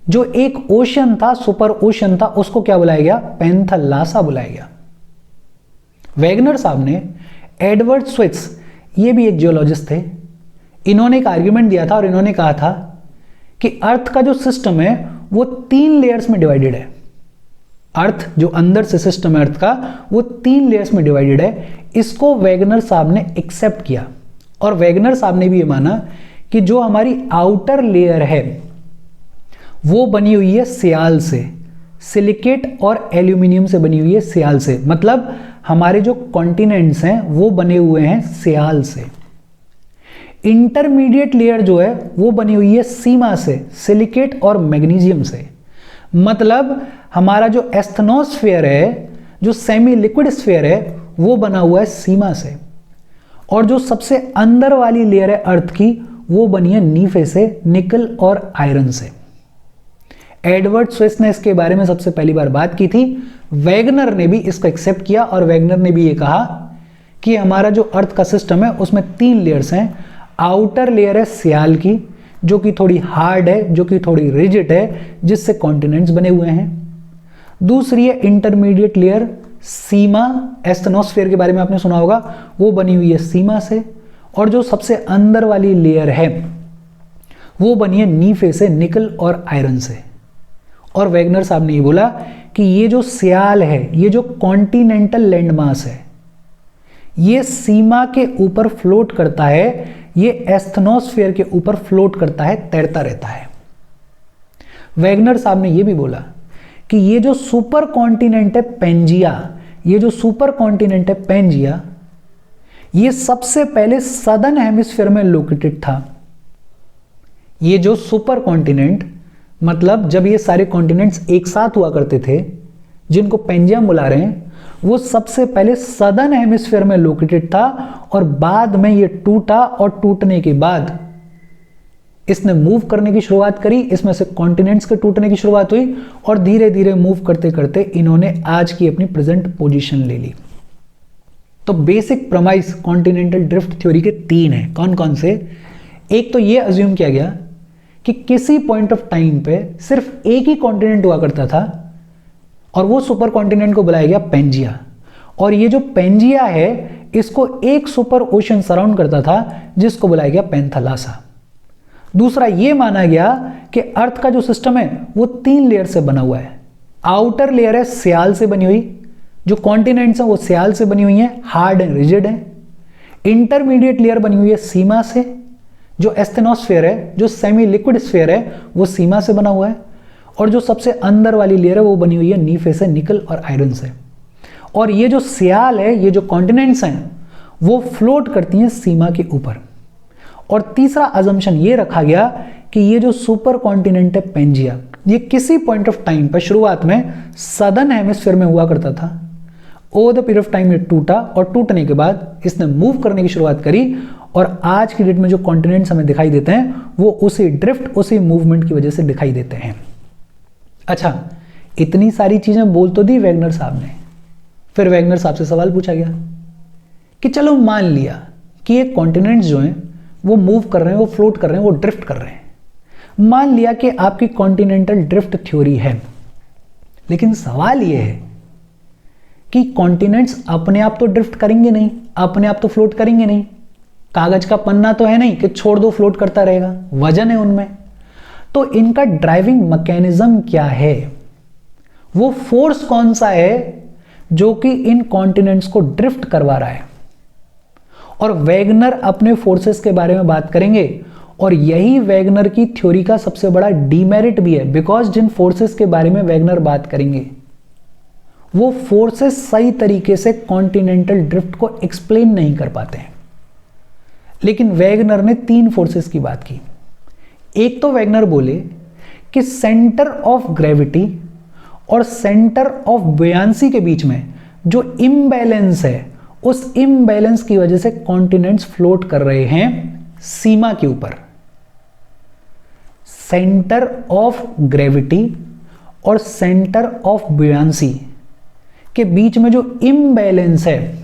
जो एक ओशन था, सुपर ओशन था, उसको क्या बुलाया गया? पैंथालासा बुलाया गया। वैगनर साहब ने एडवर्ड स्विट्स, ये भी एक जियोलॉजिस्ट थे, इन्होंने एक आर्ग्यूमेंट दिया था और इन्होंने कहा था कि अर्थ का जो सिस्टम है वो 3 लेयर्स में डिवाइडेड है। अर्थ जो अंदर से सिस्टम है अर्थ का, वो 3 लेयर्स में डिवाइडेड है। इसको वैगनर साहब ने एक्सेप्ट किया, और वैगनर साहब ने भी ये माना कि जो हमारी आउटर लेयर है वो बनी हुई है सियाल से, सिलिकेट और एल्यूमिनियम से बनी हुई है सियाल से। मतलब हमारे जो कॉन्टिनेंट्स हैं वो बने हुए हैं सियाल से। इंटरमीडिएट लेयर जो है वो बनी हुई है सीमा से, सिलिकेट और मैग्नीशियम से। मतलब हमारा जो एस्थनोस्फीयर है, जो सेमी लिक्विड स्फीयर है, वो बना हुआ है सीमा से। और जो सबसे अंदर वाली लेयर है अर्थ की, वो बनी है नीफे से, निकल और आयरन से। एडवर्ड स्विस ने इसके बारे में सबसे पहली बार बात की थी। वैगनर ने भी इसको एक्सेप्ट किया, और वैगनर ने भी ये कहा कि हमारा जो अर्थ का सिस्टम है उसमें 3 लेयर्स हैं। आउटर लेयर है सियाल की, जो कि थोड़ी हार्ड है, जो कि थोड़ी रिजिड है, जिससे कॉन्टिनेंट्स बने हुए हैं। दूसरी है इंटरमीडिएट लेयर सीमा, एस्थनोस्फीयर के बारे में आपने सुना होगा, वो बनी हुई है सीमा से। और जो सबसे अंदर वाली लेयर है वो बनी है नीफे से, निकल और आयरन से। और वैगनर साहब ने ये बोला कि ये जो सियाल है, ये जो कॉन्टिनेंटल लैंडमास है, ये सीमा के ऊपर फ्लोट करता है, ये एस्थनोस्फीयर के ऊपर फ्लोट करता है, तैरता रहता है। वैगनर साहब ने ये भी बोला कि ये जो सुपर कॉन्टिनेंट है पेंजिया, ये जो सुपर कॉन्टिनेंट है पेंजिया, ये सबसे पहले सदर्न हेमिस्फीयर में लोकेटेड था। ये जो सुपर कॉन्टिनेंट, मतलब जब ये सारे कॉन्टिनेंट्स एक साथ हुआ करते थे, जिनको पेंजिया बुला रहे हैं, वो सबसे पहले सदर्न हेमिस्फीयर में लोकेटेड था, और बाद में ये टूटा, और टूटने के बाद इसने मूव करने की शुरुआत करी, इसमें से कॉन्टिनेंट्स के टूटने की शुरुआत हुई, और धीरे धीरे मूव करते करते इन्होंने आज की अपनी प्रेजेंट पोजीशन ले ली। तो basic premise continental drift theory के 3 हैं। कौन कौन से? एक तो ये अज्यूम किया गया कि किसी पॉइंट ऑफ टाइम पे सिर्फ एक ही कॉन्टिनेंट हुआ करता था, और वो सुपर कॉन्टिनेंट को बुलाया गया पेंजिया। और ये जो पेंजिया है इसको एक सुपर ओशन सराउंड करता था, जिसको बुलाया गया पैंथालासा। दूसरा ये माना गया कि अर्थ का जो सिस्टम है वो 3 लेयर से बना हुआ है। आउटर लेयर है सियाल से बनी हुई, जो कॉन्टिनेंट्स हैं वो सियाल से बनी हुई हैं, हार्ड एंड रिजिड हैं। इंटरमीडिएट लेयर बनी हुई है सीमा से, जो एस्थेनोस्फीयर है, जो सेमी लिक्विड स्फीयर है, वो सीमा से बना हुआ है। और जो सबसे अंदर वाली लेयर है वो बनी हुई है नीफे से, निकल और आयरन से। और ये जो सियाल है, ये जो कॉन्टिनेंट्स हैं, वो फ्लोट करती हैं सीमा के ऊपर। और तीसरा अजम्पशन ये रखा गया कि ये जो सुपर कॉन्टिनेंट है पेंजिया, ये किसी पॉइंट ऑफ टाइम पर शुरुआत में सदर्न हेमिस्फीयर में हुआ करता था। Over the period of time ये टूटा और टूटने के बाद इसने मूव करने की शुरुआत करी और आज की डेट में जो कॉन्टिनेंट्स हमें दिखाई देते हैं वो उसी ड्रिफ्ट, उसी मूवमेंट की वजह से दिखाई देते हैं। अच्छा, इतनी सारी चीजें बोल तो दी वैगनर साहब ने। फिर वैगनर साहब से सवाल पूछा गया कि चलो मान लिया कि ये कॉन्टिनेंट्स जो हैं वो मूव कर रहे हैं, वो फ्लोट कर रहे हैं, वो ड्रिफ्ट कर रहे हैं। मान लिया कि आपकी कॉन्टिनेंटल ड्रिफ्ट थ्योरी है, लेकिन सवाल ये है कि कॉन्टिनेंट्स अपने आप तो ड्रिफ्ट करेंगे नहीं, अपने आप तो फ्लोट करेंगे नहीं। कागज का पन्ना तो है नहीं कि छोड़ दो फ्लोट करता रहेगा, वजन है उनमें। तो इनका ड्राइविंग मैकेनिज्म क्या है, वो फोर्स कौन सा है जो कि इन कॉन्टिनेंट्स को ड्रिफ्ट करवा रहा है। और वैगनर अपने फोर्सेस के बारे में बात करेंगे और यही वैगनर की थ्योरी का सबसे बड़ा डीमेरिट भी है, बिकॉज जिन फोर्सेस के बारे में वैगनर बात करेंगे वो फोर्सेस सही तरीके से कॉन्टिनेंटल ड्रिफ्ट को एक्सप्लेन नहीं कर पाते हैं। लेकिन वैगनर ने 3 फोर्सेस की बात की। एक तो वैगनर बोले कि सेंटर ऑफ ग्रेविटी और सेंटर ऑफ बुयांसी के बीच में जो इम्बैलेंस है, उस इम्बैलेंस की वजह से कॉन्टिनेंट्स फ्लोट कर रहे हैं सीमा के ऊपर। सेंटर ऑफ ग्रेविटी और सेंटर ऑफ बुयांसी के बीच में जो इम्बैलेंस है,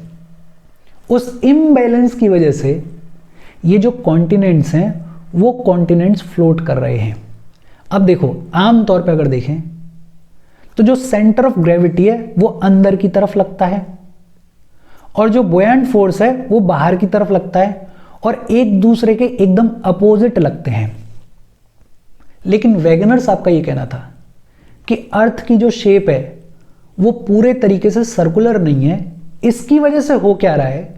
उस इम्बैलेंस की वजह से ये जो कॉन्टिनेंट्स हैं वो कॉन्टिनेंट्स फ्लोट कर रहे हैं। अब देखो, आमतौर पे अगर देखें तो जो सेंटर ऑफ ग्रेविटी है वो अंदर की तरफ लगता है और जो बुयांट फोर्स है वो बाहर की तरफ लगता है और एक दूसरे के एकदम अपोजिट लगते हैं। लेकिन वैगनर साहब का ये कहना था कि अर्थ की जो शेप है वो पूरे तरीके से सर्कुलर नहीं है। इसकी वजह से हो क्या रहा है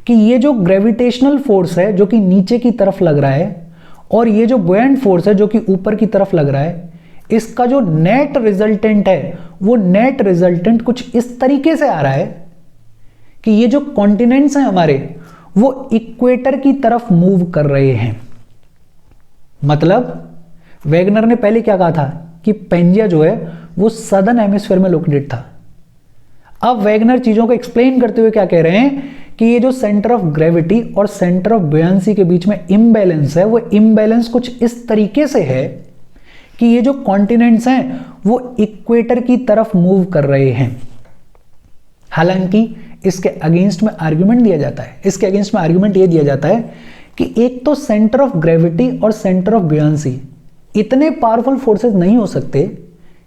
कि ये जो ग्रेविटेशनल फोर्स है जो कि नीचे की तरफ लग रहा है और ये जो बुयांट फोर्स है जो कि ऊपर की तरफ लग रहा है, इसका जो नेट रिजल्टेंट है वो नेट रिजल्टेंट कुछ इस तरीके से आ रहा है कि ये जो कॉन्टिनेंट्स हैं हमारे वो इक्वेटर की तरफ मूव कर रहे हैं। मतलब वैगनर ने पहले क्या कहा था कि पेंजिया जो है वो सदर्न हेमिस्फीयर में लोकेटेड था। अब वैगनर चीजों को एक्सप्लेन करते हुए क्या कह रहे हैं कि ये जो सेंटर ऑफ ग्रेविटी और सेंटर ऑफ बुयांसी के बीच में इम्बैलेंस है, वो इम्बैलेंस कुछ इस तरीके से है कि ये जो कॉन्टिनेंट्स हैं वो इक्वेटर की तरफ मूव कर रहे हैं। हालांकि इसके अगेंस्ट में आर्ग्यूमेंट दिया जाता है, इसके अगेंस्ट में आर्ग्यूमेंट ये दिया जाता है कि एक तो सेंटर ऑफ ग्रेविटी और सेंटर ऑफ बुयांसी इतने पावरफुल फोर्सेस नहीं हो सकते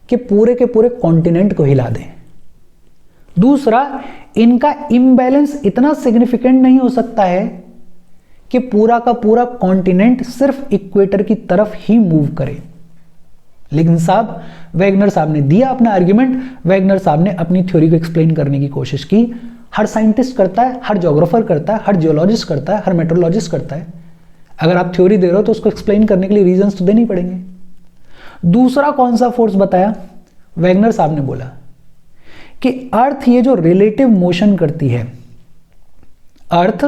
कि पूरे के पूरे कॉन्टिनेंट को हिला दें। दूसरा, इनका इम्बैलेंस इतना सिग्निफिकेंट नहीं हो सकता है कि पूरा का पूरा कॉन्टिनेंट सिर्फ इक्वेटर की तरफ ही मूव करे। लेकिन साहब, वैगनर साहब ने दिया अपना आर्ग्यूमेंट, वैगनर साहब ने अपनी थ्योरी को एक्सप्लेन करने की कोशिश की। हर साइंटिस्ट करता है, हर ज्योग्राफर करता है, हर जियोलॉजिस्ट करता है, हर मेट्रोलॉजिस्ट करता है। अगर आप थ्योरी दे रहे हो तो उसको एक्सप्लेन करने के लिए रीजंस तो देने ही पड़ेंगे। दूसरा कौन सा फोर्स बताया? वैगनर साहब ने बोला कि अर्थ ये जो रिलेटिव मोशन करती है, अर्थ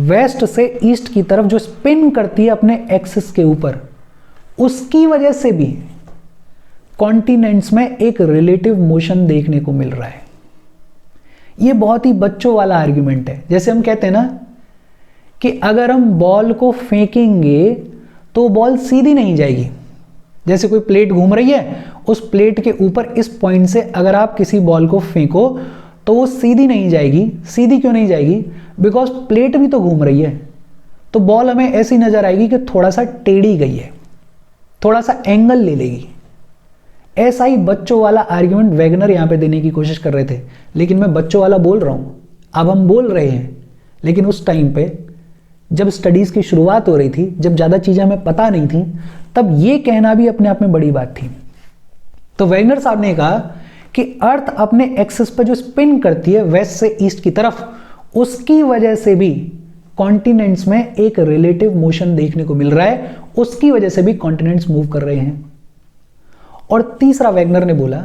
वेस्ट से ईस्ट की तरफ जो स्पिन करती है अपने एक्सिस के ऊपर, उसकी वजह से भी कॉन्टिनेंट्स में एक रिलेटिव मोशन देखने को मिल रहा है। ये बहुत ही बच्चों वाला आर्ग्यूमेंट है। जैसे हम कहते हैं ना कि अगर हम बॉल को फेंकेंगे तो बॉल सीधी नहीं जाएगी। जैसे कोई प्लेट घूम रही है, उस प्लेट के ऊपर इस पॉइंट से अगर आप किसी बॉल को फेंको तो वो सीधी नहीं जाएगी। सीधी क्यों नहीं जाएगी? बिकॉज प्लेट भी तो घूम रही है, तो बॉल हमें ऐसी नजर आएगी कि थोड़ा सा टेढ़ी गई है, थोड़ा सा एंगल ले लेगी। ऐसा ही बच्चों वाला आर्ग्यूमेंट वैगनर यहां पे देने की कोशिश कर रहे थे। लेकिन मैं बच्चों वाला बोल रहा हूं, अब हम बोल रहे हैं, लेकिन उस टाइम पे जब स्टडीज की शुरुआत हो रही थी, जब ज्यादा चीजें हमें पता नहीं थी, तब ये कहना भी अपने आप में बड़ी बात थी। तो वैगनर साहब ने कहा कि अर्थ अपने एक्सिस पर जो स्पिन करती है वेस्ट से ईस्ट की तरफ, उसकी वजह से भी कॉन्टिनेंट्स में एक रिलेटिव मोशन देखने को मिल रहा है, उसकी वजह से भी कॉन्टिनेंट्स मूव कर रहे हैं। और तीसरा वैगनर ने बोला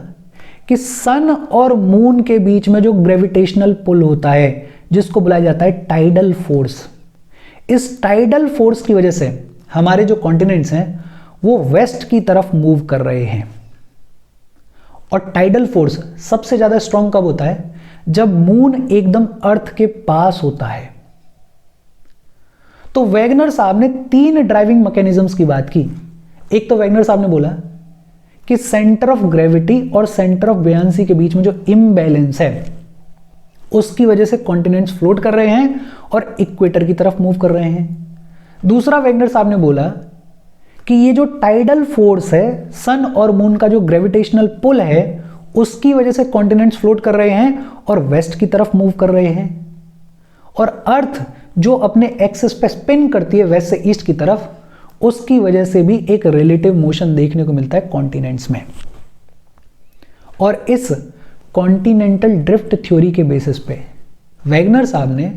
कि सन और मून के बीच में जो ग्रेविटेशनल पुल होता है, जिसको बुलाया जाता है टाइडल फोर्स। इस टाइडल फोर्स की वजह से हमारे जो कॉन्टिनेंट्स हैं वो वेस्ट की तरफ मूव कर रहे हैं। और टाइडल फोर्स सबसे ज्यादा स्ट्रांग कब होता है? जब मून एकदम अर्थ के पास होता है। तो वैगनर साहब ने 3 ड्राइविंग मैकेनिज्म्स की बात की। एक तो वैगनर साहब ने बोला कि सेंटर ऑफ ग्रेविटी और सेंटर ऑफ बुयांसी के बीच में जो इम्बैलेंस है उसकी वजह से कॉन्टिनेंट्स फ्लोट कर रहे हैं और इक्वेटर की तरफ मूव कर रहे हैं। दूसरा वैगनर साहब ने बोला कि ये जो टाइडल फोर्स है, सन और मून का जो ग्रेविटेशनल पुल है, उसकी वजह से कॉन्टिनेंट्स फ्लोट कर रहे हैं और वेस्ट की तरफ मूव कर रहे हैं। और अर्थ जो अपने एक्सिस पे स्पिन करती है वेस्ट से ईस्ट की तरफ, उसकी वजह से भी एक रिलेटिव मोशन देखने को मिलता है कॉन्टिनेंट्स में। और इस कॉन्टिनेंटल ड्रिफ्ट थ्योरी के बेसिस पे वैगनर साहब ने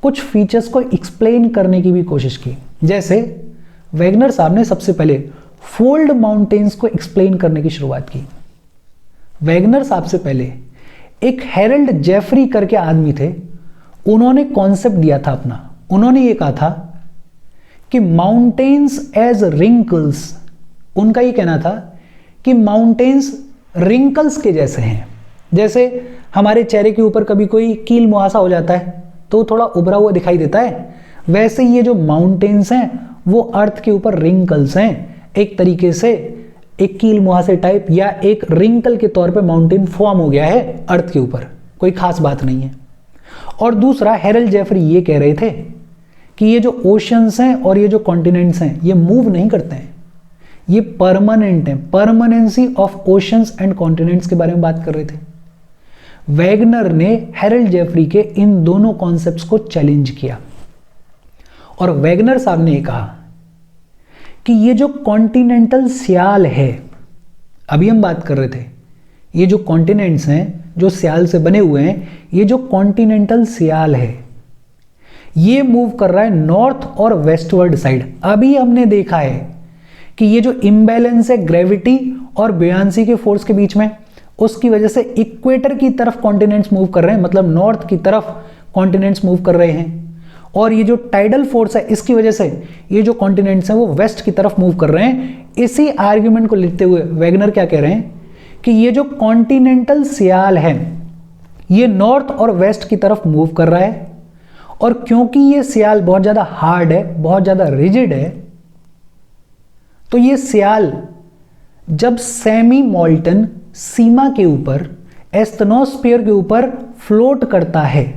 कुछ फीचर्स को एक्सप्लेन करने की भी कोशिश की। जैसे वैगनर साहब ने सबसे पहले फोल्ड माउंटेन्स को एक्सप्लेन करने की शुरुआत की। वैगनर साहब से पहले एक हेरल्ड जेफरी करके आदमी थे, उन्होंने कॉन्सेप्ट दिया था अपना। उन्होंने ये कहा था कि माउंटेन्स एज रिंकल्स, उनका ये कहना था कि माउंटेन्स रिंकल्स के जैसे हैं। जैसे हमारे चेहरे के ऊपर कभी कोई कील मुहासा हो जाता है तो थोड़ा उभरा हुआ दिखाई देता है, वैसे ये जो माउंटेन्स हैं वो अर्थ के ऊपर रिंकल्स हैं। एक तरीके से एक कील मुहासे टाइप या एक रिंकल के तौर पे माउंटेन फॉर्म हो गया है अर्थ के ऊपर, कोई खास बात नहीं है। और दूसरा, हेरल्ड जेफरी ये कह रहे थे कि ये जो ओशंस हैं और ये जो कॉन्टिनेंट्स हैं ये मूव नहीं करते हैं, ये परमानेंट हैं। Permanency of oceans and continents के बारे में बात कर रहे थे। वैगनर ने हेरल्ड जेफरी के इन दोनों कॉन्सेप्ट्स को चैलेंज किया और वैगनर साहब ने कहा कि ये जो कॉन्टिनेंटल स्याल है, अभी हम बात कर रहे थे, ये जो कॉन्टिनेंट्स हैं जो स्याल से बने हुए हैं, ये जो कॉन्टिनेंटल स्याल है ये मूव कर रहा है नॉर्थ और वेस्टवर्ड साइड। अभी हमने देखा है कि ये जो इम्बैलेंस है ग्रेविटी और बुयांसी के फोर्स के बीच में, उसकी वजह से इक्वेटर की तरफ कॉन्टिनेंट्स मूव कर रहे हैं, मतलब नॉर्थ की तरफ कॉन्टिनेंट्स मूव कर रहे हैं। और ये जो टाइडल फोर्स है इसकी वजह से ये जो कॉन्टिनेंट्स हैं वो वेस्ट की तरफ मूव कर रहे हैं। इसी आर्ग्यूमेंट को लेते हुए वैगनर क्या कह रहे हैं कि ये जो कॉन्टिनेंटल सियाल है ये नॉर्थ और वेस्ट की तरफ मूव कर रहा है, और क्योंकि ये सियाल बहुत ज्यादा हार्ड है, बहुत ज्यादा रिजिड है, तो ये सियाल जब सेमी मोल्टन सीमा के ऊपर, एस्थेनोस्फीयर के ऊपर फ्लोट करता है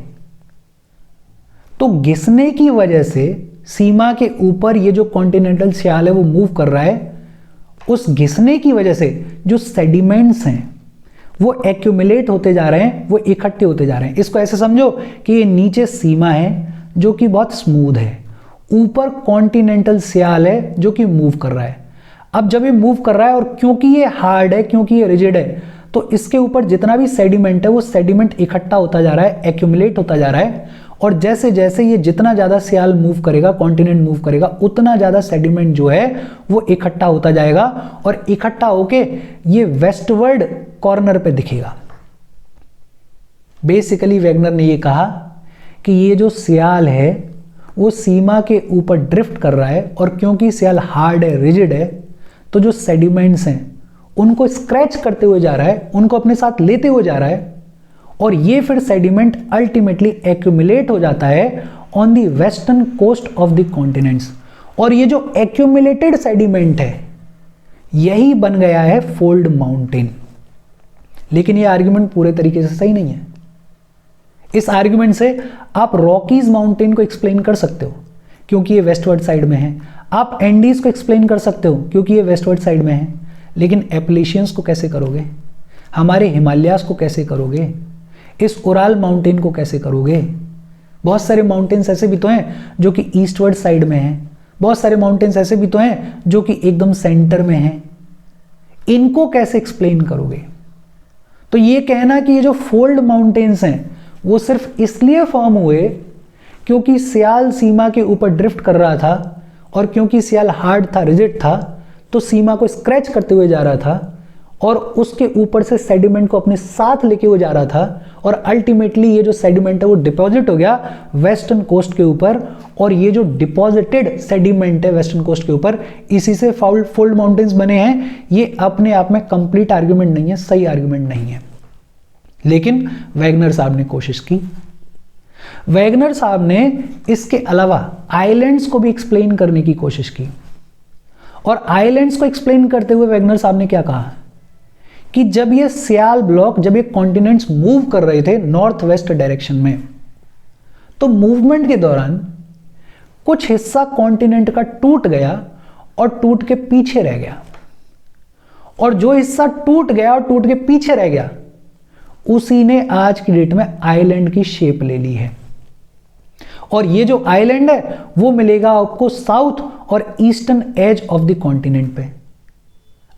तो घिसने की वजह से सीमा के ऊपर ये जो कॉन्टिनेंटल सियाल है वो मूव कर रहा है। उस घिसने की वजह से जो सेडिमेंट्स हैं वो एक्यूमुलेट होते जा रहे हैं, वो इकट्ठे होते जा रहे हैं। इसको ऐसे समझो कि ये नीचे सीमा है जो कि बहुत स्मूथ है, ऊपर कॉन्टिनेंटल सियाल है जो कि मूव कर रहा है। अब जब ये मूव कर रहा है और क्योंकि ये हार्ड है, क्योंकि ये रिजिड है, तो इसके ऊपर जितना भी सेडिमेंट है वो सेडिमेंट इकट्ठा होता जा रहा है, एक्यूमुलेट होता जा रहा है। और जैसे जैसे ये जितना ज़्यादा सियाल मूव करेगा, कॉन्टिनेंट मूव करेगा, उतना ज़्यादा सेडिमेंट जो है वो इकट्ठा होता जाएगा और इकट्ठा होके ये वेस्टवर्ड कॉर्नर पे दिखेगा। बेसिकली वैगनर ने ये कहा कि ये जो सियाल है वो सीमा के ऊपर ड्रिफ्ट कर रहा है, और क्योंकि सियाल हार्ड है, रिजिड है, तो जो सेडिमेंट्स हैं उनको स्क्रैच करते हुए जा रहा है, उनको अपने साथ लेते हुए जा रहा है, और ये फिर सेडिमेंट अल्टीमेटली एक्यूमुलेट हो जाता है on the western coast of the continents. और ये जो एक्यूमुलेटेड सेडिमेंट है यही बन गया है फोल्ड माउंटेन। लेकिन ये आर्ग्यूमेंट पूरे तरीके से सही नहीं है। इस आर्ग्यूमेंट से आप रॉकीज माउंटेन को एक्सप्लेन कर सकते हो क्योंकि ये वेस्टवर्ड साइड में है, आप एंडीज को एक्सप्लेन कर सकते हो क्योंकि ये वेस्टवर्ड साइड में है, लेकिन एप्लेशियंस को कैसे करोगे? हमारे हिमालयास को कैसे करोगे? इस उराल माउंटेन को कैसे करोगे? बहुत सारे माउंटेन्स ऐसे भी तो हैं जो कि ईस्टवर्ड साइड में हैं, बहुत सारे माउंटेन्स ऐसे भी तो हैं जो कि एकदम सेंटर में हैं। इनको कैसे एक्सप्लेन करोगे? तो ये कहना कि ये जो फोल्ड माउंटेन्स हैं वो सिर्फ इसलिए फॉर्म हुए क्योंकि सियाल सीमा के ऊपर ड्रिफ्ट कर रहा था, और क्योंकि सियाल हार्ड था, रिजिड था, तो सीमा को स्क्रैच करते हुए जा रहा था और उसके ऊपर से सेडिमेंट को अपने साथ लेके हुए जा रहा था, और अल्टीमेटली ये जो सेडिमेंट है वो डिपॉजिट हो गया वेस्टर्न कोस्ट के ऊपर, और ये जो डिपॉजिटेड सेडिमेंट है वेस्टर्न कोस्ट के ऊपर, इसी से फोल्ड माउंटेन्स बने हैं। ये अपने आप में कंप्लीट आर्ग्यूमेंट नहीं है, सही आर्ग्यूमेंट नहीं है, लेकिन वैगनर साहब ने कोशिश की। वैगनर साहब ने इसके अलावा आइलैंड्स को भी एक्सप्लेन करने की कोशिश की, और आइलैंड्स को एक्सप्लेन करते हुए वैगनर साहब ने क्या कहा कि जब ये सियाल ब्लॉक, जब ये कॉन्टिनेंट्स मूव कर रहे थे नॉर्थ वेस्ट डायरेक्शन में, तो मूवमेंट के दौरान कुछ हिस्सा कॉन्टिनेंट का टूट गया और टूट के पीछे रह गया, और जो हिस्सा टूट गया और टूट के पीछे रह गया उसी ने आज की डेट में आइलैंड की शेप ले ली है। और ये जो आइलैंड है वो मिलेगा आपको साउथ और eastern edge of the continent पे।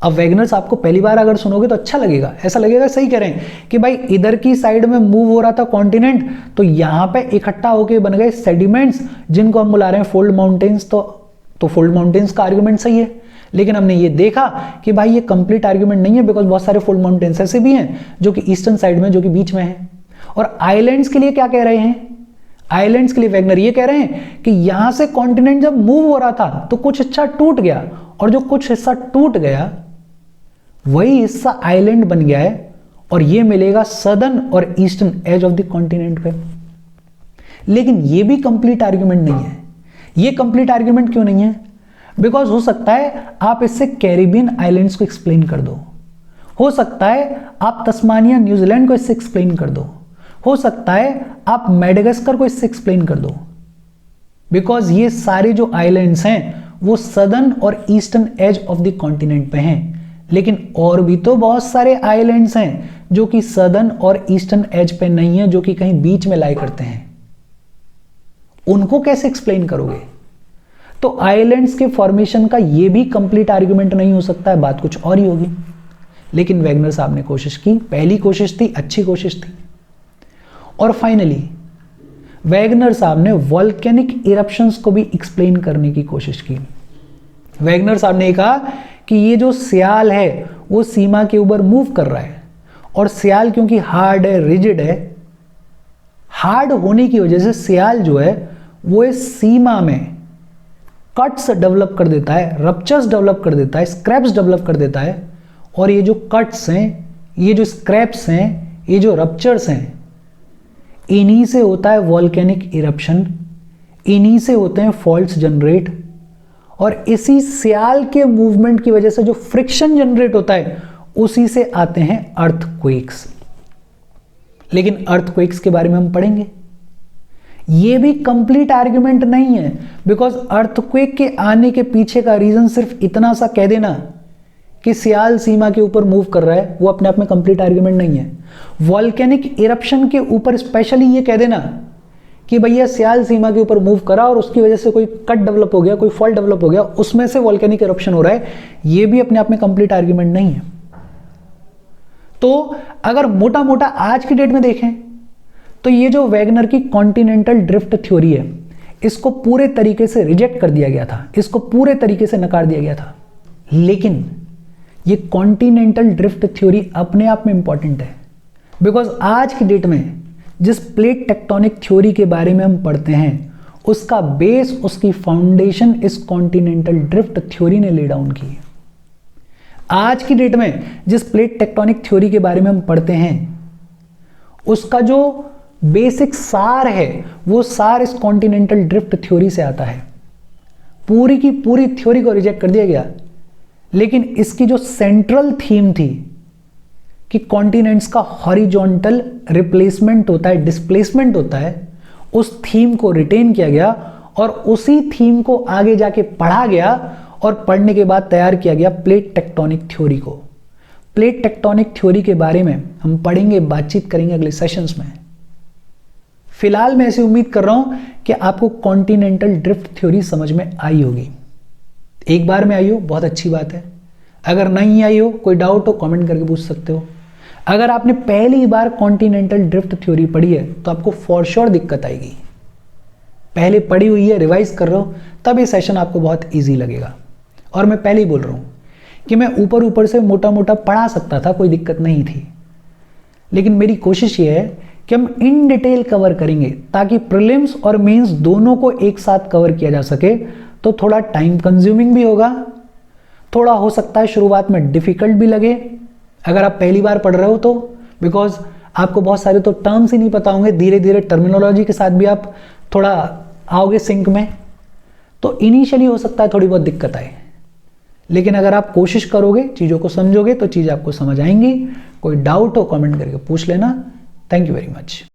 अब वैगनर साहब को पहली बार अगर सुनोगे तो अच्छा लगेगा, ऐसा लगेगा सही कह रहे हैं कि भाई इधर की साइड में मूव हो रहा था कॉन्टिनेंट, तो यहां पे इकट्ठा होके बन गए सेडिमेंट्स जिनको हम बुला रहे हैं फोल्ड माउंटेन्स। तो फोल्ड माउंटेन्स का आर्ग्यूमेंट सही है, लेकिन हमने ये देखा कि भाई ये कंप्लीट आर्ग्यूमेंट नहीं है, बिकॉज बहुत सारे फोल्ड माउंटेन्स ऐसे भी हैं जो कि ईस्टर्न साइड में, जो कि बीच में है। और आइलैंड्स के लिए क्या कह रहे हैं, आइलैंड्स के लिए वैगनर ये कह रहे हैं कि यहां से कॉन्टिनेंट जब मूव हो रहा था तो कुछ हिस्सा टूट गया, और जो कुछ हिस्सा टूट गया वही हिस्सा आइलैंड बन गया है, और ये मिलेगा सदर्न और eastern edge of the continent पे। लेकिन ये भी कंप्लीट आर्ग्यूमेंट नहीं है। ये कंप्लीट आर्ग्यूमेंट क्यों नहीं है? बिकॉज हो सकता है आप इससे कैरिबियन आइलैंड्स को एक्सप्लेन कर दो, हो सकता है आप तस्मानिया न्यूजीलैंड को इससे एक्सप्लेन कर दो, हो सकता है आप मेडागास्कर को इससे एक्सप्लेन कर दो, बिकॉज ये सारे जो आइलैंड्स हैं वो सदर्न और eastern edge of the continent पे हैं। लेकिन और भी तो बहुत सारे आइलैंड्स हैं जो कि सदर्न और ईस्टर्न एज पे नहीं है, जो कि कहीं बीच में लाई करते हैं, उनको कैसे एक्सप्लेन करोगे? तो आइलैंड्स के फॉर्मेशन का ये भी कंप्लीट आर्ग्यूमेंट नहीं हो सकता है, बात कुछ और ही होगी। लेकिन वैगनर साहब ने कोशिश की, पहली कोशिश थी, अच्छी कोशिश थी। और फाइनली वैगनर साहब ने वॉल्केनिक इरप्शंस को भी एक्सप्लेन करने की कोशिश की। वैगनर साहब ने कहा कि ये जो सियाल है वो सीमा के ऊपर मूव कर रहा है, और सियाल क्योंकि हार्ड है, रिजिड है, हार्ड होने की वजह से सियाल जो है वो इस सीमा में कट्स डेवलप कर देता है, रप्चर्स डेवलप कर देता है, स्क्रैप्स डेवलप कर देता है। और ये जो कट्स हैं, ये जो स्क्रैप्स हैं, ये जो रप्चर्स हैं, इन्हीं से होता है वॉल्केनिक इरप्शन, इन्हीं से होते हैं फॉल्ट्स जनरेट, और इसी सियाल के मूवमेंट की वजह से जो फ्रिक्शन जनरेट होता है उसी से आते हैं अर्थक्वेक्स। लेकिन अर्थक्वेक्स के बारे में हम पढ़ेंगे, ये भी कंप्लीट आर्ग्यूमेंट नहीं है, बिकॉज अर्थक्वेक के आने के पीछे का रीजन सिर्फ इतना सा कह देना कि सियाल सीमा के ऊपर मूव कर रहा है, वो अपने आप में कंप्लीट आर्ग्यूमेंट नहीं है। वॉल्केनिक इरप्शन के ऊपर स्पेशली ये कह देना कि भैया सियाल सीमा के ऊपर मूव करा और उसकी वजह से कोई कट डेवलप हो गया, कोई फॉल्ट डेवलप हो गया, उसमें से वॉल्केनिक इरप्शन हो रहा है, ये भी अपने आप में कंप्लीट आर्ग्यूमेंट नहीं है। तो अगर मोटा मोटा आज की डेट में देखें तो ये जो वैगनर की कॉन्टिनेंटल ड्रिफ्ट थ्योरी है, इसको पूरे तरीके से रिजेक्ट कर दिया गया था, इसको पूरे तरीके से नकार दिया गया था। लेकिन ये कॉन्टिनेंटल ड्रिफ्ट थ्योरी अपने आप में इंपॉर्टेंट है, बिकॉज आज की डेट में जिस प्लेट टेक्टोनिक थ्योरी के बारे में हम पढ़ते हैं उसका बेस, उसकी फाउंडेशन इस कॉन्टिनेंटल ड्रिफ्ट थ्योरी ने ले डाउन की। आज की डेट में जिस प्लेट टेक्टोनिक थ्योरी के बारे में हम पढ़ते हैं उसका जो बेसिक सार है वो सार इस कॉन्टिनेंटल ड्रिफ्ट थ्योरी से आता है। पूरी की पूरी थ्योरी को रिजेक्ट कर दिया गया, लेकिन इसकी जो सेंट्रल थीम थी कि कॉन्टिनेंट्स का हॉरिजॉन्टल रिप्लेसमेंट होता है, डिस्प्लेसमेंट होता है, उस थीम को रिटेन किया गया और उसी थीम को आगे जाके पढ़ा गया, और पढ़ने के बाद तैयार किया गया प्लेट टेक्टोनिक थ्योरी को। प्लेट टेक्टोनिक थ्योरी के बारे में हम पढ़ेंगे, बातचीत करेंगे अगले सेशंस में। फिलहाल मैं ऐसी उम्मीद कर रहा हूं कि आपको कॉन्टिनेंटल ड्रिफ्ट थ्योरी समझ में आई होगी। एक बार में आई हो, बहुत अच्छी बात है। अगर नहीं आई हो, कोई डाउट हो, कमेंट करके पूछ सकते हो। अगर आपने पहली बार कॉन्टिनेंटल ड्रिफ्ट थ्योरी पढ़ी है तो आपको फॉर श्योर दिक्कत आएगी। पहले पढ़ी हुई है, रिवाइज कर रहे हो, तब ये सेशन आपको बहुत ईजी लगेगा। और मैं पहले ही बोल रहा हूं कि मैं ऊपर ऊपर से मोटा मोटा पढ़ा सकता था, कोई दिक्कत नहीं थी, लेकिन मेरी कोशिश ये है कि हम इन डिटेल कवर करेंगे ताकि प्रीलिम्स और मेंस दोनों को एक साथ कवर किया जा सके। तो थोड़ा टाइम कंज्यूमिंग भी होगा, थोड़ा हो सकता है शुरुआत में डिफिकल्ट भी लगे अगर आप पहली बार पढ़ रहे हो तो, बिकॉज आपको बहुत सारे तो टर्म्स ही नहीं पता होंगे। धीरे धीरे टर्मिनोलॉजी के साथ भी आप थोड़ा आओगे सिंक में, तो इनिशियली हो सकता है थोड़ी बहुत दिक्कत आए, लेकिन अगर आप कोशिश करोगे, चीज़ों को समझोगे तो चीज़ आपको समझ आएंगी। कोई डाउट हो कमेंट करके पूछ लेना। Thank you very much.